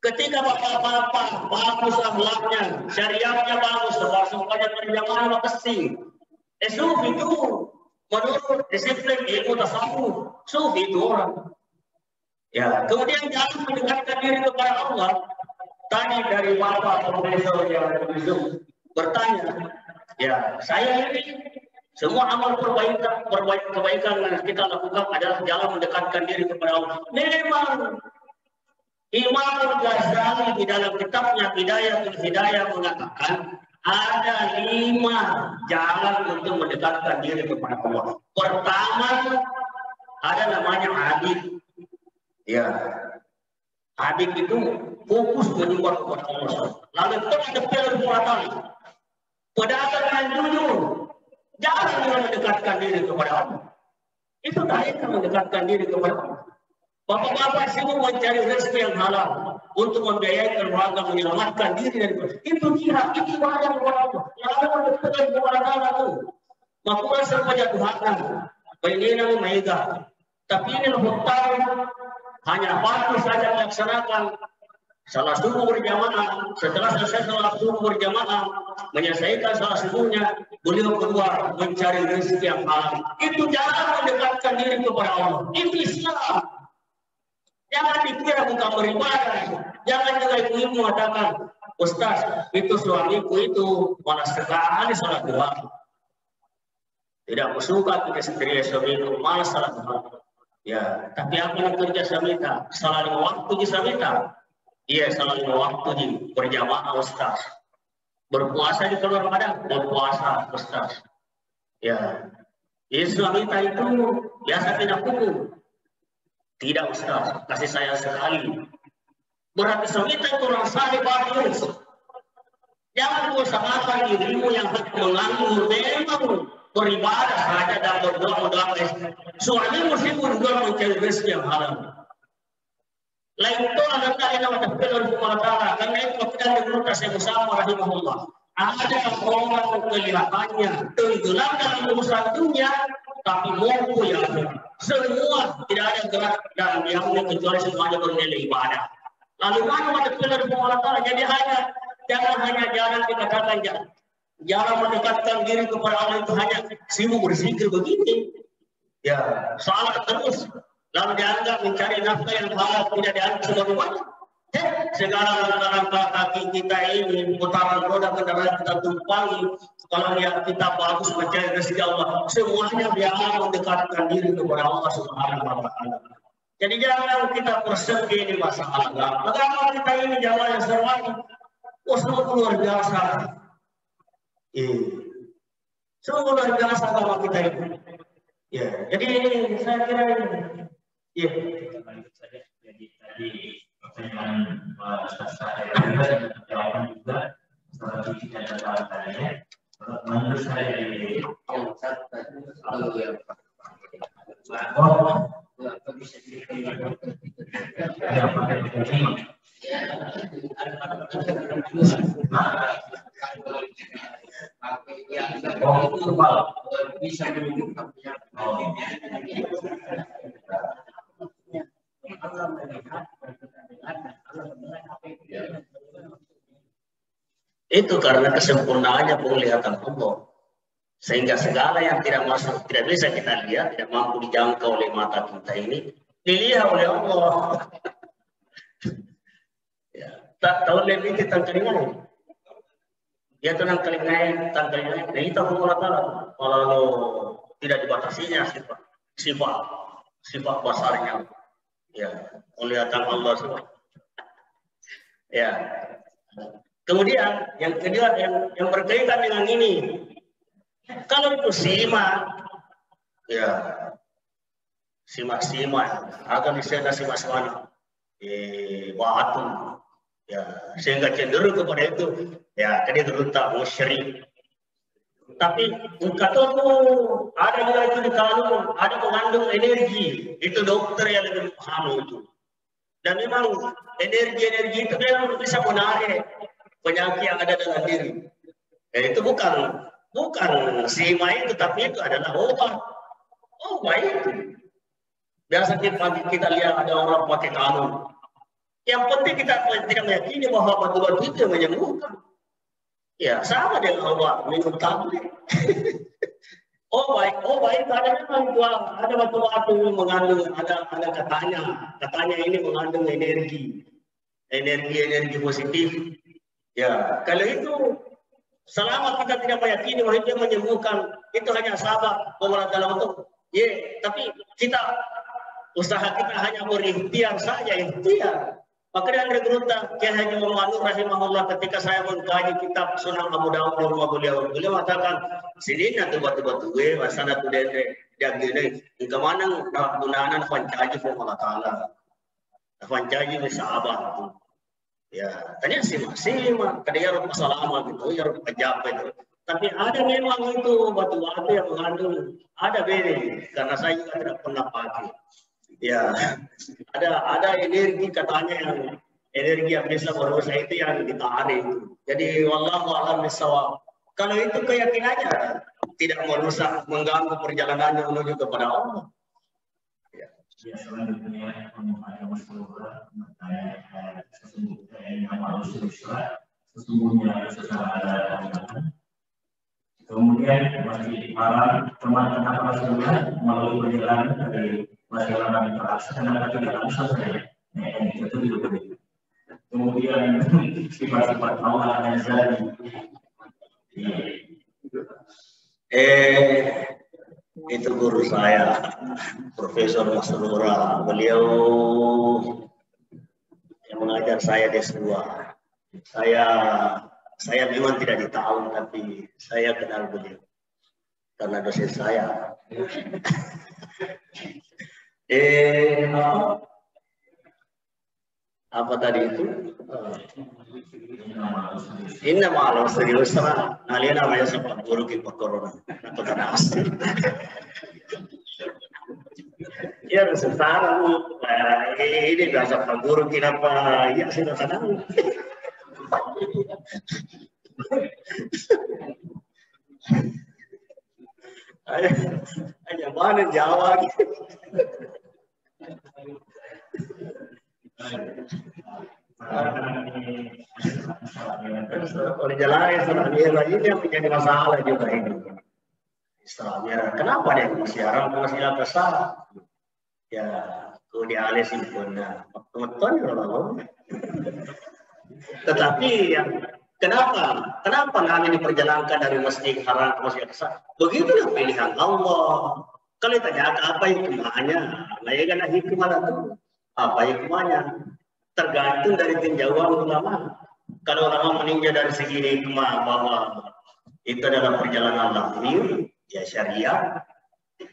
Ketika bapak-bapak bagus akhlaknya, syariatnya bagus, termasuk banyak berjamaah makasih. Sufi itu menurut disiplin ilmu tasawuf, sufi itu orang. Ya, kemudian jangan mendekatkan diri kepada Allah. Tadi dari bapak profesor yang bertanya, ya saya ini semua amal kebaikan yang kita lakukan adalah jalan mendekatkan diri kepada Allah. Memang Imam Ghazali di dalam kitabnya Bidayatul Hidayah mengatakan ada 5 jalan untuk mendekatkan diri kepada Allah. Pertama, ada namanya abid. Ya, abid itu fokus menyembah kepada Allah. Lalu itu ada perbuatan. Pedagang yang jujur, jangan dengan mendekatkan diri kepada Allah. Itu tadi mendekatkan diri kepada Allah. Bapak-bapak sibuk mencari rezeki yang halal untuk membiayai keluarga, menyelamatkan diri dari itu jihad, itu ibadah kepada Allah. Lalu mendekatkan kepada Allah itu. Maka serba Tuhan, bainina maiga. Tapi ini hutan hanya waktu saja melaksanakan salah subuh berjamaah. Setelah selesai salah subuh berjamaah, menyelesaikan salah subuhnya, beliau keluar mencari rezeki yang halal. Itu jangan mendekatkan diri kepada Allah. Itu Islam. Jangan dikira bukan beribadah. Jangan juga ibu-ibu mengatakan, Ustaz, itu suamiku itu malas sekali salat duha. Tidak suka kita sendiri suamiku malas salat duha. Ya, tapi apa yang kerja samita? Salah 5 waktu di samita. Iya, salah 5 waktu di berjamaah Ustaz. Berpuasa di keluar Ramadan, berpuasa Ustaz. Ya, Islamita itu biasa tidak hukum. Tidak Ustaz, kasih saya sekali. Berarti Islamita itu orang saleh bagus. Jangan kau samakan dirimu yang menganggur, memang beribadah saja dan berdoa-doa. Suamimu sibuk juga mencari rezeki yang halal. Lain itu adalah kalian yang terpilih oleh Allah. Karena itu kita menurut saya bersama rahimahullah. Ada orang kelihatannya tenggelam dalam urusan dunia, tapi mampu ya. Semua tidak ada gerak dan diamnya kecuali semuanya bernilai ibadah. Lalu mana terpilih oleh Allah? Jadi jangan hanya jalan dikatakan jalan. Jangan mendekatkan diri kepada Allah itu hanya sibuk berzikir begini. Ya, salah terus. Lalu dianggap mencari nafkah yang halal tidak dianggap sebagai ibadah. Segala langkah-langkah kaki kita ini, putaran roda kendaraan kita tumpangi, kalau kita bagus mencari rezeki Allah, semuanya biar mendekatkan diri kepada Allah Subhanahu wa Ta'ala. Jadi jangan kita persegi ini masalah agama. Agama kita ini jalan yang serwani, sungguh luar biasa. Sungguh luar biasa agama kita ini. Ya, jadi ini saya kira ini. Ya. Jadi tadi pertanyaan Ustaz saya jawaban juga setelah kita dapat tanya. Menurut saya ini yang satu kalau yang bisa bisa menunjukkan itu karena kesempurnaannya penglihatan Allah, sehingga segala yang tidak masuk, tidak bisa kita lihat, tidak mampu dijangkau oleh mata kita ini dilihat oleh Allah. Ya, tak tahu lebih kita telinga. Dia tenang telinga, tangkalinya. Nah itu Allah Taala. Kalau tidak dibatasinya sifat basarnya. Ya, penglihatan Allah semua. Ya. Kemudian yang kedua yang berkaitan dengan ini, kalau itu simak, ya simak akan disebut simak batu, ya sehingga cenderung kepada itu, ya tadi terletak musyrik. Tapi kata itu ada juga itu di kanun, ada mengandung energi, itu dokter yang lebih paham itu. Dan memang energi itu memang bisa menarik penyakit yang ada dalam diri. Itu bukan sima itu, tapi itu adalah obat. Obat itu. Biasa kita lihat ada orang pakai kanun. Yang penting kita tidak meyakini bahwa batu-batu itu menyembuhkan. Ya, sama dengan obat minum tablet. Obat itu ada memang ada batu-batu mengandung, ada katanya ini mengandung energi positif. Ya, kalau itu selama kita tidak meyakini bahwa itu menyembuhkan, itu hanya sahabat pemerintah dalam untuk tapi usaha kita hanya berikhtiar saja, ikhtiar. Maka dari Gruta, Kiai Haji Muhammad rahimahullah ketika saya mengkaji kitab Sunan Abu Dawud di rumah beliau mengatakan sini nanti batu-batu wasana tu dende jagine kemana gunakan pancaji Allah Taala. Pancaji ni sahabat. Ya, tadi simak, kadang harus masalah gitu, harus pejap itu. Tapi ada memang itu batu-batu yang mengandung, ada beda, karena saya juga tidak pernah pakai. Ya, ada energi katanya yang bisa berusaha itu yang ditarik itu. Jadi wallahu a'lam bishawab. Kalau itu keyakinannya tidak merusak, mengganggu perjalanannya menuju kepada Allah. Ya. Ya, selanjutnya ada masalah sesungguhnya secara ada. Kemudian masih malam teman-teman Rasulullah melalui perjalanan dari perjalanan terlaksana tidak langsung saja. Itu juga begitu. Kemudian sifat-sifat Allah dan Zali. Itu guru saya, Profesor Masrura. Beliau yang mengajar saya D2. Saya memang tidak di tahun, tapi saya kenal beliau karena dosen saya. Apa tadi itu? Inna ma'al usri yusra. Kalian namanya sempat guru kita corona. Aku tak asli. Ya sekarang ini biasa Pak Guru kenapa ya sudah tenang. Hanya mana Jawa gitu. Oleh jalan Israel ini yang menjadi masalah juga ini. Israel, kenapa dia siaran masih besar? Ya, kalau dia alih simpulnya, teman-teman. Tetapi yang kenapa kami diperjalankan dari Masjid Haram ke Masjid Aqsa? Begitulah pilihan Allah. Kalau ditanya apa hikmahnya, nah ya kan hikmah itu apa hikmahnya? Tergantung dari tinjauan ulama. Kalau ulama meninjau dari segi hikmah bahwa itu adalah perjalanan lahir, ya syariat.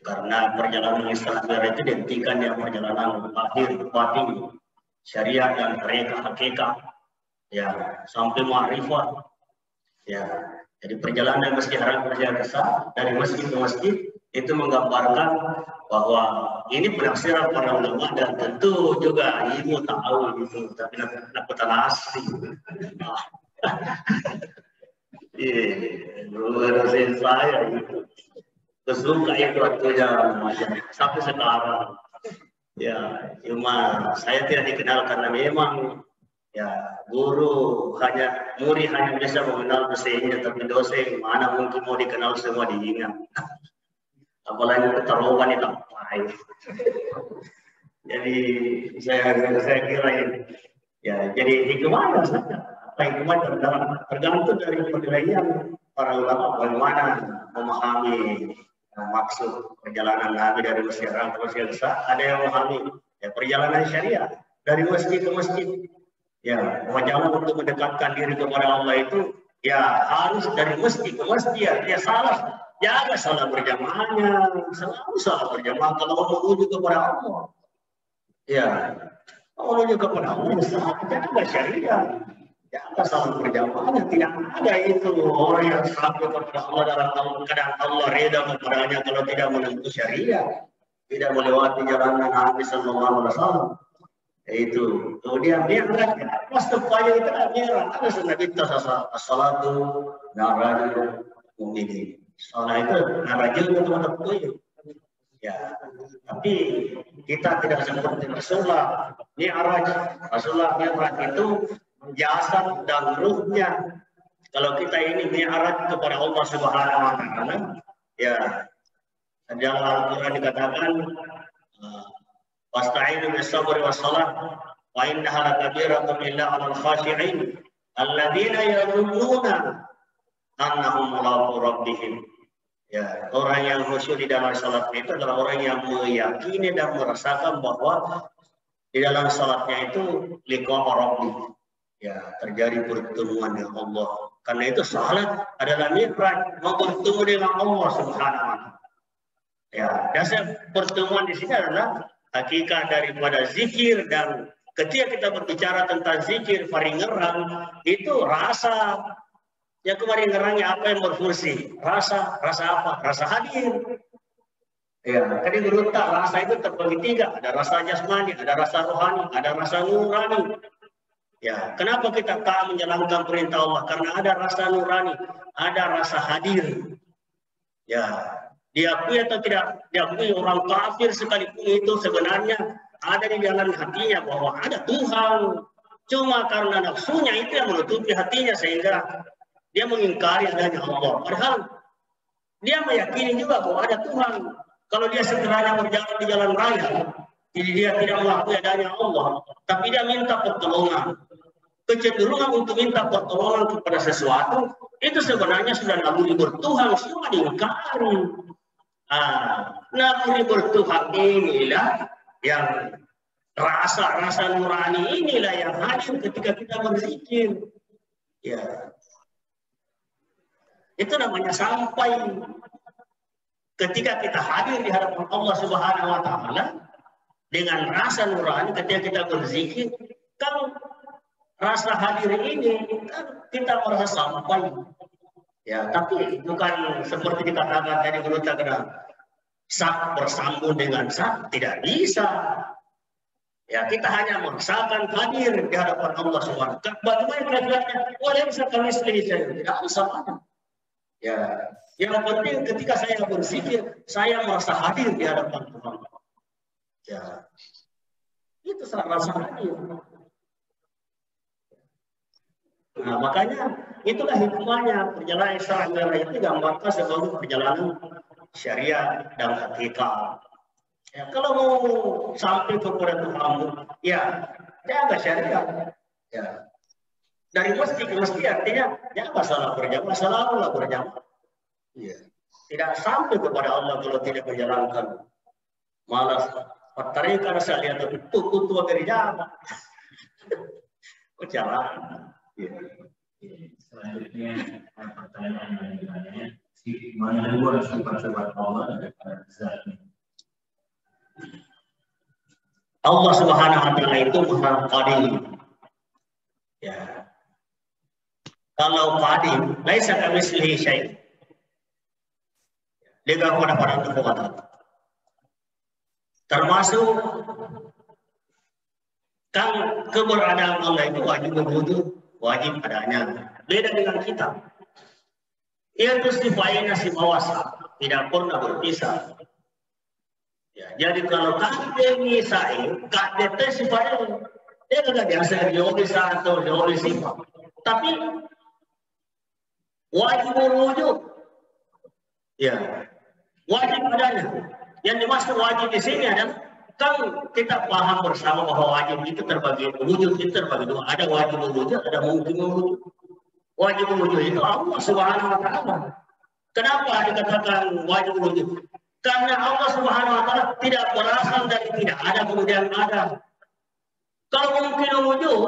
Karena perjalanan Islam itu dihentikan yang perjalanan lahir batin, syariat dan mereka hakikat, ya sampai ma'rifat. Ya, jadi perjalanan Masjid Haram ke Masjid Aqsa dari masjid ke masjid itu menggambarkan bahwa ini penafsiran para ulama dan tentu juga ibu tahu itu, tapi nak asli. Luar saya itu. Kesuka itu waktunya sampai sekarang. Ya, cuma saya tidak dikenal karena memang ya guru murid hanya bisa mengenal dosennya, tapi dosen mana mungkin mau dikenal semua diingat. Apalagi keterlaluan itu apa? Jadi saya kira ini ya jadi hikmahnya saja. Apa hikmah tergantung dari penilaian para ulama bagaimana memahami maksud perjalanan Nabi dari Masjid Haram ke Masjid Aqsa. Ada yang memahami ya perjalanan syariah dari masjid ke masjid. Ya, jalan untuk mendekatkan diri kepada Allah itu ya harus dari masjid ke masjid. Ya salah, jangan salah berjamaahnya, selalu salah berjamaah kalau menuju kepada Allah. Ya, menuju kepada Allah, jangan syariah. Ya, salah berjamaahnya tidak ada itu orang yang sampai kepada Allah dalam keadaan Allah reda kepadanya kalau tidak menempuh syariah, tidak melewati jalan Nabi Sallallahu Alaihi Wasallam. Itu kemudian dia berkata, pas supaya itu merah ada sunnah kita as-salatu narajul mu'minin. Salat itu narajul itu teman-teman. Ya, tapi kita tidak seperti Rasulullah. Rasulullah Mi'raj itu jasad dan ruhnya. Kalau kita ini mi'raj kepada Allah Subhanahu wa taala, ya dalam Al-Qur'an dikatakan wasta'inu bis-sabri was-salah wa innaha lakabiratun illa 'alal khashi'in alladziina yadhunnuna annahum mulaqu rabbihim. Ya, orang yang khusyuk di dalam salat itu adalah orang yang meyakini dan merasakan bahwa di dalam salatnya itu liqa rabbih. Ya, terjadi pertemuan dengan Allah. Karena itu salat adalah mi'raj, mau bertemu dengan Allah Subhanahu wa taala. Ya, dasar pertemuan di sini adalah hakikat daripada zikir, dan ketika kita berbicara tentang zikir paringerang itu rasa. Ya kemarin ngerangnya apa yang berfungsi? Rasa apa? Rasa hadir. Ya, tadi berutak rasa itu terbagi tiga, ada rasa jasmani, ada rasa rohani, ada rasa nurani. Ya, kenapa kita tak menjalankan perintah Allah? Karena ada rasa nurani, ada rasa hadir. Ya, diakui atau tidak diakui orang kafir sekalipun itu sebenarnya ada di dalam hatinya bahwa ada Tuhan. Cuma karena nafsunya itu yang menutupi hatinya sehingga dia mengingkari adanya Allah. Padahal dia meyakini juga bahwa ada Tuhan. Kalau dia sebenarnya berjalan di jalan raya, jadi dia tidak mengakui adanya Allah, tapi dia minta pertolongan. Kecenderungan untuk minta pertolongan kepada sesuatu itu sebenarnya sudah naluri bertuhan, semua diingkari. Naqlibul Tuhan inilah yang rasa-rasa nurani inilah yang hadir ketika kita berzikir. Ya. Itu namanya sampai ketika kita hadir di hadapan Allah Subhanahu wa taala dengan rasa nurani ketika kita berzikir, kan rasa hadir ini kan kita merasa sampai. Ya, tapi bukan seperti dikatakan tadi Guru Tagra, sak bersambung dengan sak, tidak bisa. Ya, kita hanya merasakan hadir di hadapan Allah Subhanahu wa taala. Bagaimana kira-kiranya? Boleh bisa kami selesai, tidak sama. Ya, yang penting ketika saya berzikir, saya merasa hadir di hadapan Tuhan. Ya, itu rasa hadir. Nah, makanya itulah hikmahnya perjalanan Isra Mi'raj itu gambarkan sebagai perjalanan syariat dan hakikat. Ya, kalau mau sampai kepada Tuhan, ya jaga syariat. Ya, dari masjid ke masjid artinya ya masalah berjamaah, selalu berjamaah. Ya, tidak sampai kepada Allah kalau tidak menjalankan. Malas, pertarikan saya lihat itu tua dari jamaah. Jalan. Selanjutnya pertanyaan lanjutannya, mana dua sifat-sifat Allah daripada zatnya? Allah Subhanahu wa taala itu Maha Qadir. Ya. Kalau Qadir, laisa kamitslihi syai'. Dia enggak ada pada kekuatan. Termasuk kan keberadaan Allah itu wajib wujud, wajib adanya. Beda dengan kita. Itu sifatnya si bawasa, tidak pernah berpisah. Ya, jadi kalau kakek misalnya, kakek itu sifatnya dia tidak biasa jauh satu, jauh sifat. Tapi wajib wujud. Ya, wajib adanya. Yang dimaksud wajib di sini adalah kan kita paham bersama bahwa wajib itu terbagi, wujud itu terbagi dua. Ada wajib wujud, ada mungkin wujud. Wajib wujud itu Allah Subhanahu wa taala. Kenapa dikatakan wajib wujud? Karena Allah Subhanahu wa taala tidak berasal dari tidak ada kemudian ada. Kalau mungkin wujud,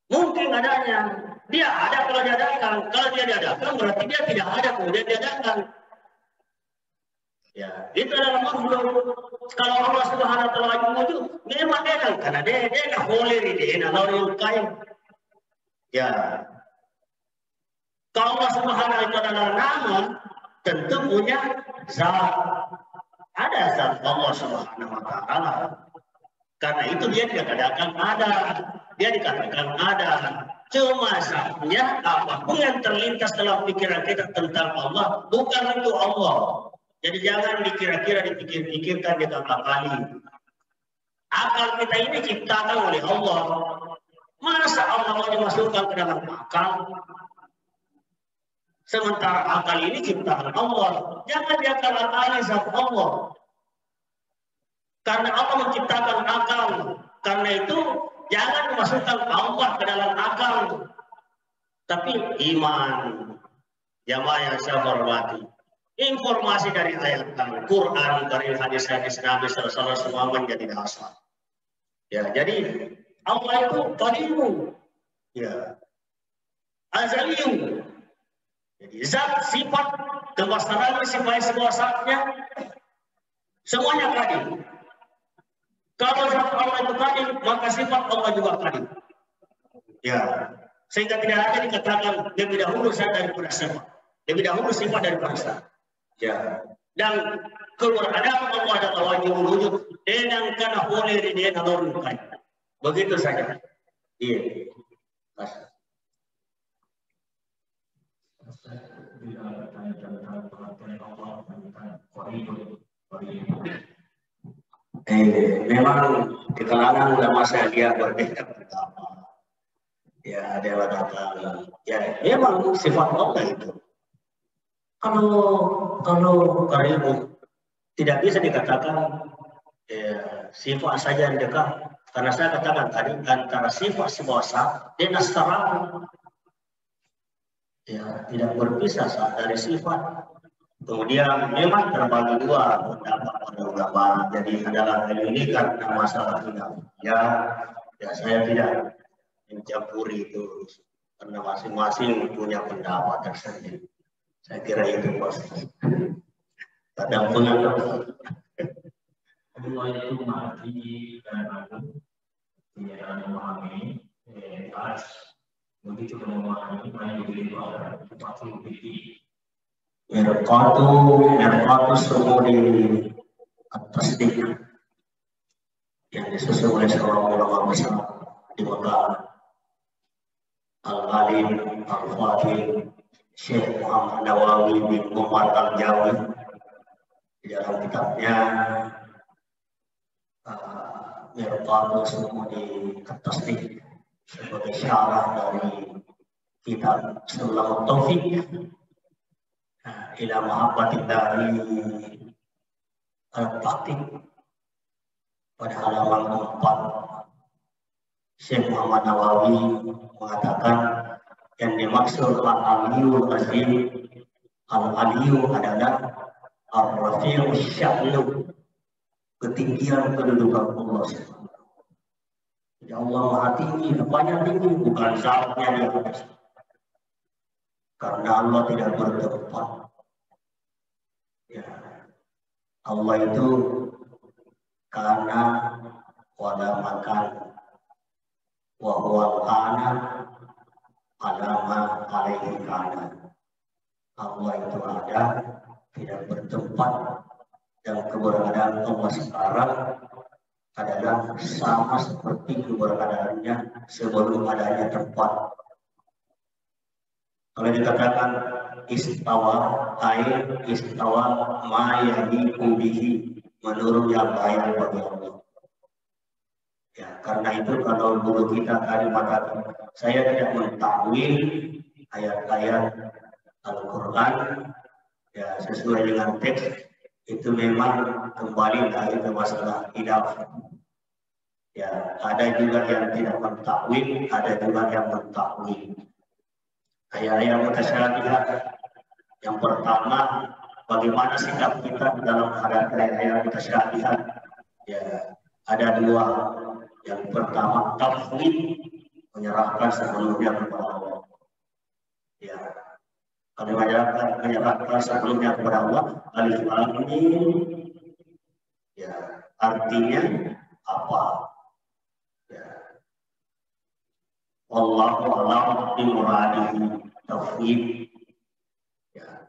mungkin adanya. Dia ada kalau diadakan. Kalau dia diadakan berarti dia tidak ada kemudian diadakan. Ya, itu adalah makhluk. Kalau Allah Subhanahu wa taala wajib wujud, memang ada karena dia tidak boleh dia naluri kain. Ya. Kalau Allah Subhanahu wa taala nama tentu punya zat. Ada zat Allah Subhanahu wa taala. Karena itu dia dikatakan ada. Dia dikatakan ada. Cuma saja apapun yang terlintas dalam pikiran kita tentang Allah bukan itu Allah. Jadi jangan dikira-kira dipikir-pikirkan ditambah-kali. Akal kita ini diciptakan oleh Allah. Masa Allah mau dimasukkan ke dalam akal? Sementara akal ini ciptaan Allah. Jangan diakal-akali zat Allah. Karena Allah menciptakan akal. Karena itu jangan memasukkan Allah ke dalam akal. Tapi iman. Jamaah yang saya hormati. Informasi dari ayat Al-Quran, dari hadis-hadis Nabi SAW semua menjadi dasar. Ya, jadi Allah itu Qadirun. Ya. Azaliyun. Jadi zat, sifat, kebesaran, sifat-sifatnya semuanya qadir. Kalau zat Allah itu qadir, maka sifat Allah juga qadir. Ya, sehingga tidak ada dikatakan lebih dahulu zat daripada sifat, lebih dahulu sifat daripada zat. Ya, dan keberadaan Allah adalah wajib wujud dan karena boleh dia naluri kain. Begitu saja. Iya. Memang di kalangan ulama Syafi'iyah berbeda pertama. Ya, ada katakan ya memang sifat Allah itu. Kalau karibu tidak bisa dikatakan sifat saja yang dekat. Karena saya katakan tadi antara sifat sebasa dan astarah ya tidak berpisah dari sifat. Kemudian memang terbagi dua pendapat pada ulama. Jadi adalah ini karena masalah khilaf. Ya saya tidak mencampuri itu karena masing-masing punya pendapat tersendiri. Saya kira itu bos. Kadang pengaruh. Kedua itu mati dan aku tidak memahami as begitu memahami mana begitu ada waktu begitu. Merpatu semua di atas yang disusun oleh seorang ulama besar di Mekah, Al-Alim Al-Fadhil Syekh Muhammad Nawawi bin Umar Al-Jawi di dalam kitabnya Merpatu semua di atas sebagai syarah dari kitab Sulamat Taufik ila mahabbatillahi al-fatih pada halaman 4 Syekh Muhammad Nawawi mengatakan yang dimaksud al-aliyul azim, al-aliyu adalah ar-rafi'u sya'nu, ketinggian kedudukan Allah. Ya Allah Maha tinggi, apanya tinggi, bukan zatnya di atas. Karena Allah tidak bertempat. Ya. Allah itu karena wala makan wa huwa kana alama alaihi kana. Allah itu ada, tidak bertempat, dan keberadaan Allah sekarang adalah sama seperti keberadaannya sebelum adanya tempat. Kalau dikatakan istawa, air istawa ma yaliqu bihi, menurut yang baik bagi Allah. Ya, karena itu kalau guru kita tadi mengatakan saya tidak mentakwil ayat-ayat Al-Quran ya sesuai dengan teks, itu memang kembali dari masalah khilaf. Ya, ada juga yang tidak mentakwil, ada juga yang mentakwil. Ayat-ayat mutasyabihat. Yang pertama, bagaimana sikap kita dalam menghadapi ayat-ayat mutasyabihat? Ya, ada dua. Yang pertama, tafwid, menyerahkan sepenuhnya kepada Allah. Ya, kalau menyerahkan sepenuhnya kepada Allah, alif lam mim. Ya, artinya apa? Ya. Wallahu a'lam bi muradihi, tafwid. Ya.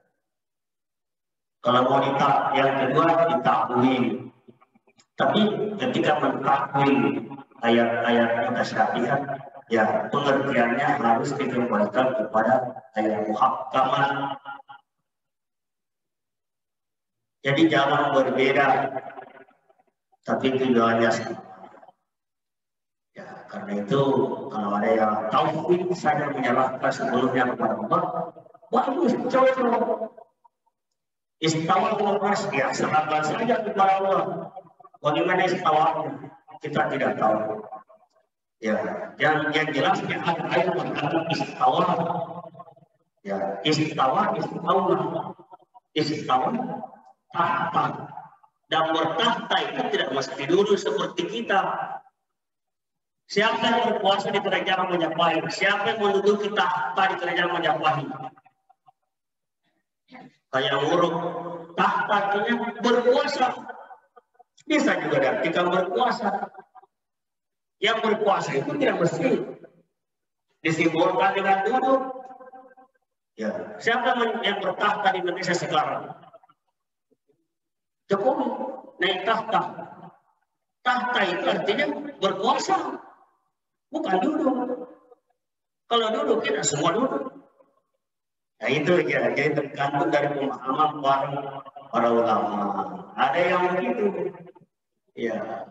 Kalau mau yang kedua ditakwil. Tapi ketika mentakwil ayat-ayat mutasyabihat, ya pengertiannya harus dikembalikan kepada ayat muhakkamah. Jadi jangan berbeda, tapi tujuannya sama. Ya, karena itu kalau ada yang tauhid saja menyerahkan sebelumnya kepada Allah, bagus, cocok. Istawa al-ars, ya serahkan saja kepada Allah. Bagaimana istawanya? Kita tidak tahu. Ya, yang jelasnya ada ayat mengatakan istawa. Ya, istawa, istawa tahta. Dan bertahta itu tidak mesti duduk seperti kita. Siapa yang berkuasa di kerajaan Majapahit? Siapa yang menduduki tahta di kerajaan Majapahit? Kayak uruk tahta artinya berkuasa. Bisa juga diartikan berkuasa. Yang berkuasa itu tidak mesti disimbolkan dengan duduk. Ya, siapa yang bertahta di Indonesia sekarang? Jokowi naik tahta. Tahta itu artinya berkuasa, bukan duduk. Kalau duduk kita semua duduk. Nah itu ya, jadi tergantung dari pemahaman para ulama. Ada yang begitu. Ya.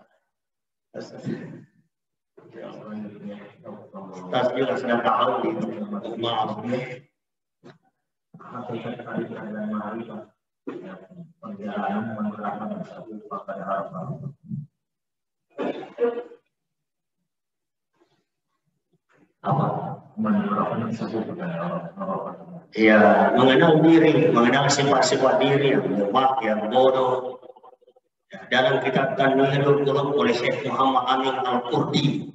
Kita juga sudah tahu itu. Maaf. Perjalanan menggerakkan tersebut pada harapan. Apa? Ya, mengenal diri, mengenal sifat-sifat diri yang lemah, yang bodoh. Dalam kitab Tanwirul Qulub oleh Syekh Muhammad Amin Al-Qurdi,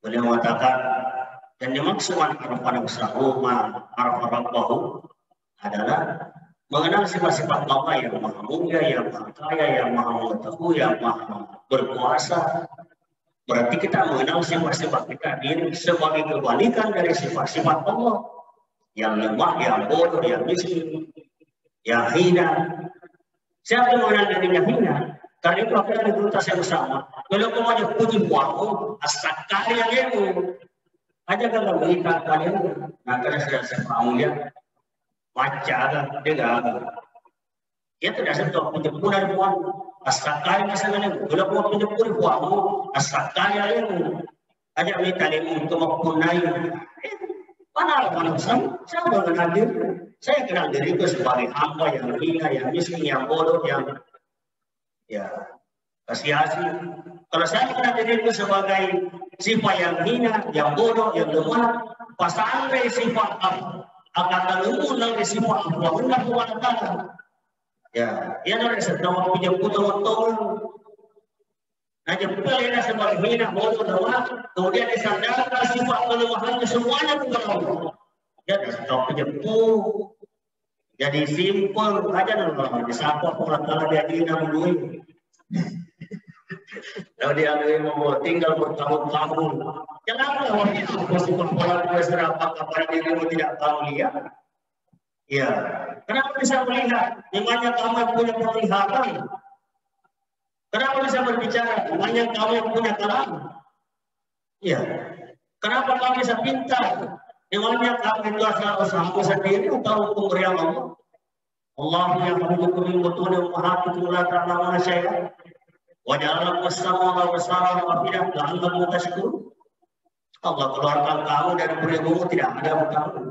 beliau mengatakan, dan dimaksud arafan sahuma arafan rabbahu adalah mengenal sifat-sifat Allah yang maha mulia, yang maha kaya, yang maha mengetahui, yang maha berkuasa. Berarti kita mengenal sifat-sifat kita diri sebagai kebalikan dari sifat-sifat Allah yang lemah, yang bodoh, yang miskin, yang hina. Siapa yang mengenal dirinya hina? Karena itu apa yang diperintah yang bersama. Kalau kau ada puji buahmu, asal karya dirimu. Aja kalau berikan kalian, nah karena sudah sepamulia, baca kan, dia gak. Dia tidak sentuh puji punan buahmu, asal karya sebenarnya. Kalau kau puji puji buahmu, asal karya dirimu. Aja minta dirimu untuk mempunai. Mana saya mengenal diri. Saya kenal diriku sebagai hamba yang hina, yang miskin, yang bodoh, yang ya sia-sia. Kalau saya kenal diriku sebagai sifat yang hina, yang bodoh, yang lemah, pasangre sifat akan mengumpul dari sifat Allah SWT. Ya, ia dari sedang punya putus tolong. Nah, jempolnya sebagai hina, bodoh, lemah, kemudian disandarkan sifat kelemahannya semuanya kepada Allah. Jadi stop jemput. Jadi simpel aja dong, disapa orang kalau dia tidak dulu. Kalau dia mau tinggal bertahun-tahun, janganlah orang itu masih berpola berserapa kepada dirimu tidak tahu lihat. Ya, kenapa bisa melihat? Memangnya kamu yang punya penglihatan? Kenapa bisa berbicara? Memangnya kamu yang punya kalam? Ya, kenapa kamu bisa pintar? Memangnya kamu itu asal usahamu sendiri atau pemberian Allah? Allah yang mengukur min butuni ummahatikum la ta'lamuna syai'an wa ja'ala lakum as-sam'a wal absara wal af'idata la'allakum tashkurun. Allah keluarkan kamu dari perutmu tidak ada kamu.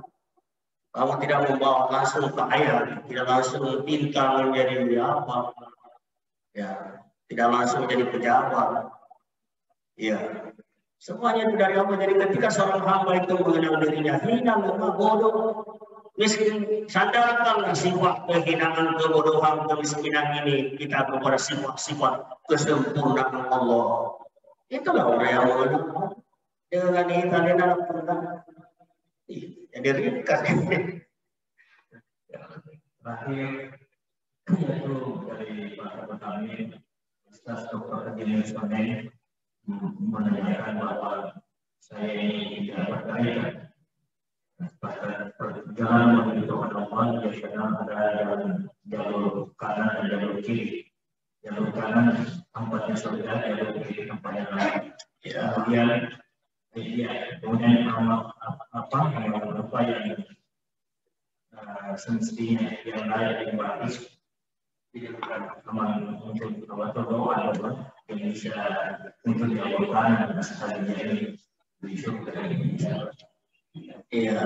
Kamu tidak membawa langsung kaya, tidak langsung pintar menjadi apa? Ya, tidak langsung menjadi pejabat. Ya. Semuanya itu dari Allah. Jadi ketika seorang hamba itu mengenal dirinya hina, lemah, bodoh, miskin, sandarkanlah sifat kehinaan, kebodohan, kemiskinan ini kita kepada sifat-sifat kesempurnaan Allah. Itulah orang yang mengenal. Dengan ini kalian dalam tentang jadi ringkas. Terakhir itu dari Pak kami, Ustaz Dr. Haji Sonen menanyakan bahwa saya ini tidak berkaitan pada perjalanan menuju kepada Allah yang sedang ada jalur kanan dan jalur kiri. Jalur kanan tempatnya surga, jalur kiri tempatnya lain. Kemudian apa yang semestinya yang layak dibahas tidak aman untuk doa yang bisa untuk dilakukan sekalinya ini iya.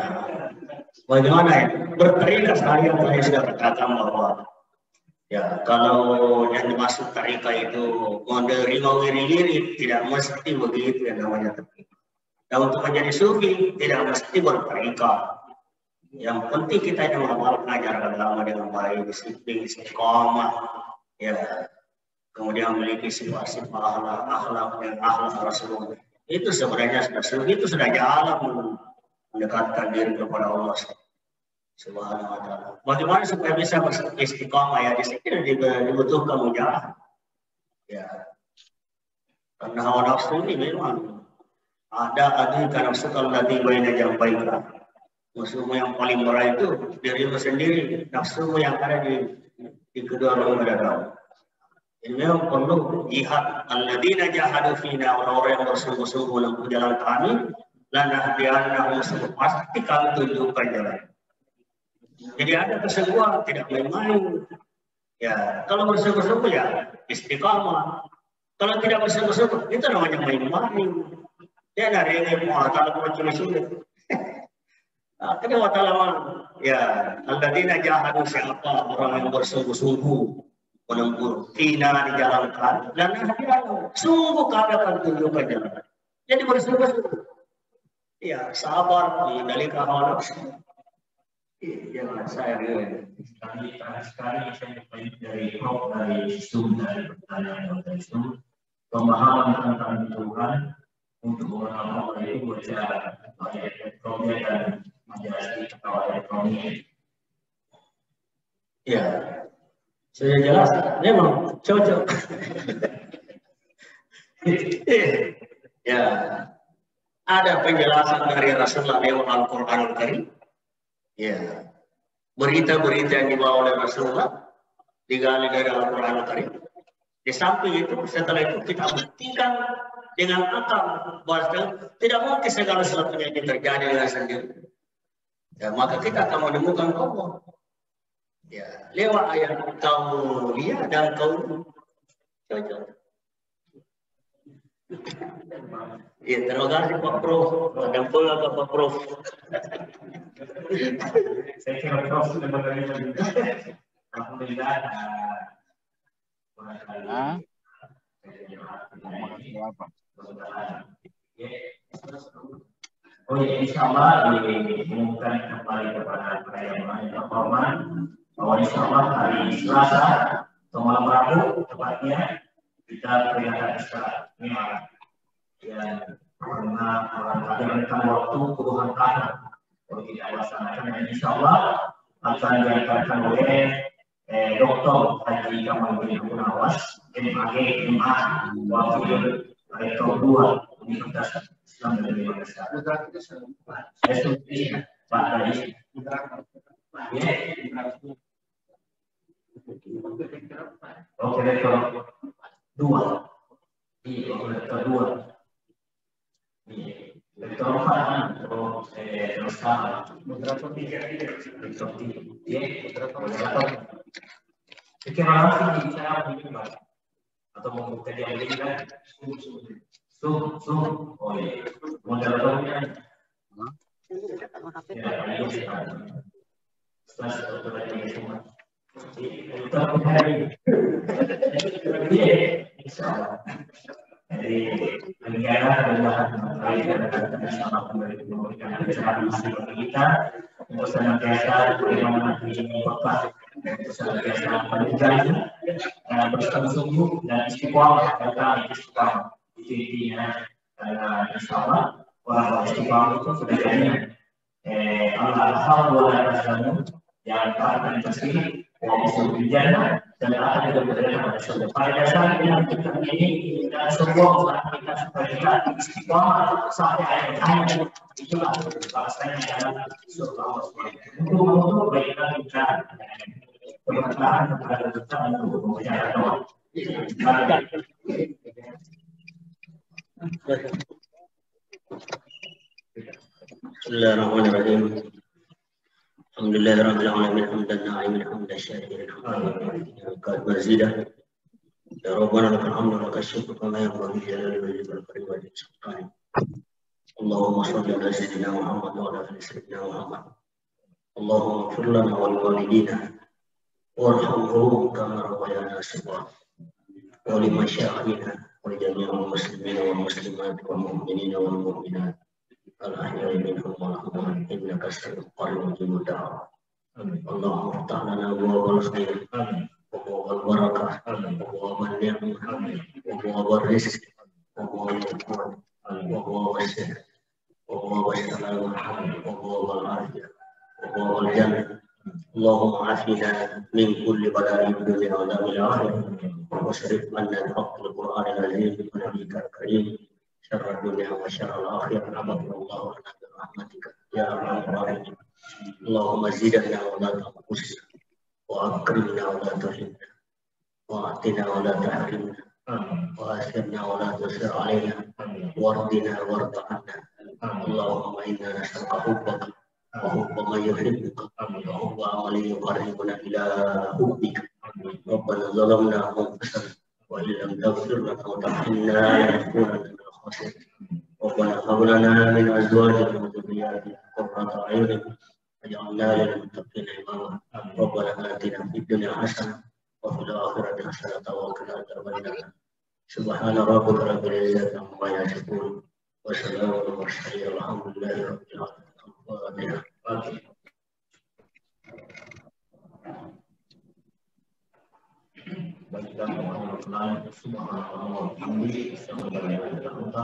Bagaimana ya? Bertarikat saya sudah berkata bahwa ya kalau yang dimaksud tarikat itu menerima wiri-wiri tidak mesti begitu yang namanya tarikat. Dan untuk menjadi sufi tidak mesti bertarikat. Yang penting kita yang mengamalkan ajaran agama dengan baik, disiplin, istiqomah, ya. Kemudian memiliki sifat-sifat akhlak yang akhlak Rasulullah. Itu sebenarnya itu sudah jalan mendekatkan diri kepada Allah Subhanahu wa taala. Bagaimana supaya bisa beristiqomah ya? Di sini dibutuhkan mujahadah. Ya. Karena hawa nafsu ini memang ada nafsu kalau nanti baina jambaika. Musuhmu yang paling berat itu dirimu sendiri, nafsumu yang ada di kedua orang berada. Ini memang perlu jihad. Alladzina jahadu fina, orang-orang yang bersungguh-sungguh dalam jalan kami, lanahdiyannahum pasti kami tunjukkan jalan. Jadi ada kesungguhan, tidak main-main. Ya, kalau bersungguh-sungguh ya istiqamah. Kalau tidak bersungguh-sungguh, itu namanya main-main. Dia dari ini kalau macam sulit. Kedua ta'ala ya alladzina jahadu, siapa orang yang bersungguh-sungguh menempuh fina di jalan kami, dan sungguh kami akan tunjukkan jalan. Jadi bersungguh-sungguh. Ya, sabar mengendalikan hawa nafsu. Jangan saya sekali saya dari Prof dari Zoom dari pertanyaan dari Zoom pemahaman tentang Tuhan untuk mengenal Allah itu baca ayat elektronik dan menjelaskan atau elektronik. Ya, sudah jelas. Memang cocok. Ya, ada penjelasan dari Rasulullah lewat Al-Quranul Karim. Ya, berita-berita yang dibawa oleh Rasulullah digali dari Al-Quranul Karim. Di samping itu, setelah itu kita buktikan dengan akal bahwa tidak mungkin segala sesuatunya itu terjadi dengan sendiri. Ya, maka kita akan menemukan Allah. Ya, lewat ayat kau lihat dan kau cocok. Ya, terima kasih Pak Prof. Ada pula ke Pak Prof. Saya kira Prof sudah menerima juga. Alhamdulillah. Oh ya, insya Allah diumumkan kembali kepada yang terhormat bahwa insya Allah hari Selasa atau malam Rabu tepatnya kita peringatan Isra Mi'raj. Dan karena ada waktu puluhan tahun kalau tidak laksanakan, dan insya Allah akan dianggarkan oleh Dr. Haji Kamaludin Gunawas, MAG, MA, Wakil Rektor 2 Universitas Islam dan Indonesia. Saya setuju Pak Haji. Oke, Rektor 2. Di Rektor 2. Rektor 4 terus moderator 3 Rektor 3 Bagaimana sih cara mencoba atau membuka dia lagi Zoom oh iya moderatornya jadi negara adalah bersama kembali memberikan acara bagi kita untuk senantiasa bagaimana ini bapak untuk senantiasa berjanji bersungguh-sungguh dan istiqomah dalam istiqomah itu intinya insya Allah orang istiqomah itu sudah jadinya Alhamdulillah yang akan tersebut bisa berjalan dan akan juga berjalan pada surga. Pada dasarnya kita ini dan semua usaha kita supaya kita istiqomah sampai akhir itulah bahasanya dalam surga Allah. Untuk kita bisa bertahan kepada kita untuk mempercaya doa. Bismillahirrahmanirrahim. Alhamdulillahirabbil alamin hamdan na'imin hamdan syakirin hamdan mazidah. Ya Rabbana lakal hamdu wa lakal syukru kama yanbaghi li jalali wajhikal karim wa li sultanik. Allahumma shalli ala sayyidina Muhammad wa ala ali sayyidina Muhammad. Allahumma ighfir lana wa li walidina warhamhum kama rabbayana shighara. Wa li masyayikhina wa li jami'il muslimina wal muslimat wal mu'minina wal mu'minat. Al-ahya'i minhum wal amwat innaka sami'un qaribun mujibud da'wat. Allahumma iftah lana abwaabal khair wa abwaabal barakah wa abwaabal ni'mah wa abwaabal rizq wa abwaabal quwwah wa abwaabal sihr wa abwaabal salam wa abwaabal afiyah wa abwaabal jannah. Allahumma afina min kulli bala'in dunya wa adzabil akhirah wa sharif anna al-haqqal qur'anil azim wa nabiyyikal karim. Syarra dunia wa syarra al-akhir. Alhamdulillah wa rahmatika ya arhamar rahimin. Allahumma zidna wa la tanqusna wa akrimna wa la tuhinna wa atina wa la tahrimna wa asirna wa la tusir alaina wardina warda anna. Allahumma inna nas'aluka hubbaka wa hubba man yuhibbuka wa hubba amalin yuqarribuna ila hubbika. Rabbana zalamna anfusana wa illam taghfir lana wa tarhamna lanakunanna ربنا هب لنا من ازواجنا وذرياتنا قرة اعين واجعلنا للمتقين اماما. ربنا اتنا في الدنيا حسنه وفي الاخره حسنه وقنا عذاب النار. سبحان ربك رب العزه عما يصفون Wassalamualaikum warahmatullahi wabarakatuh. Baik, subhanallah, subhanallah,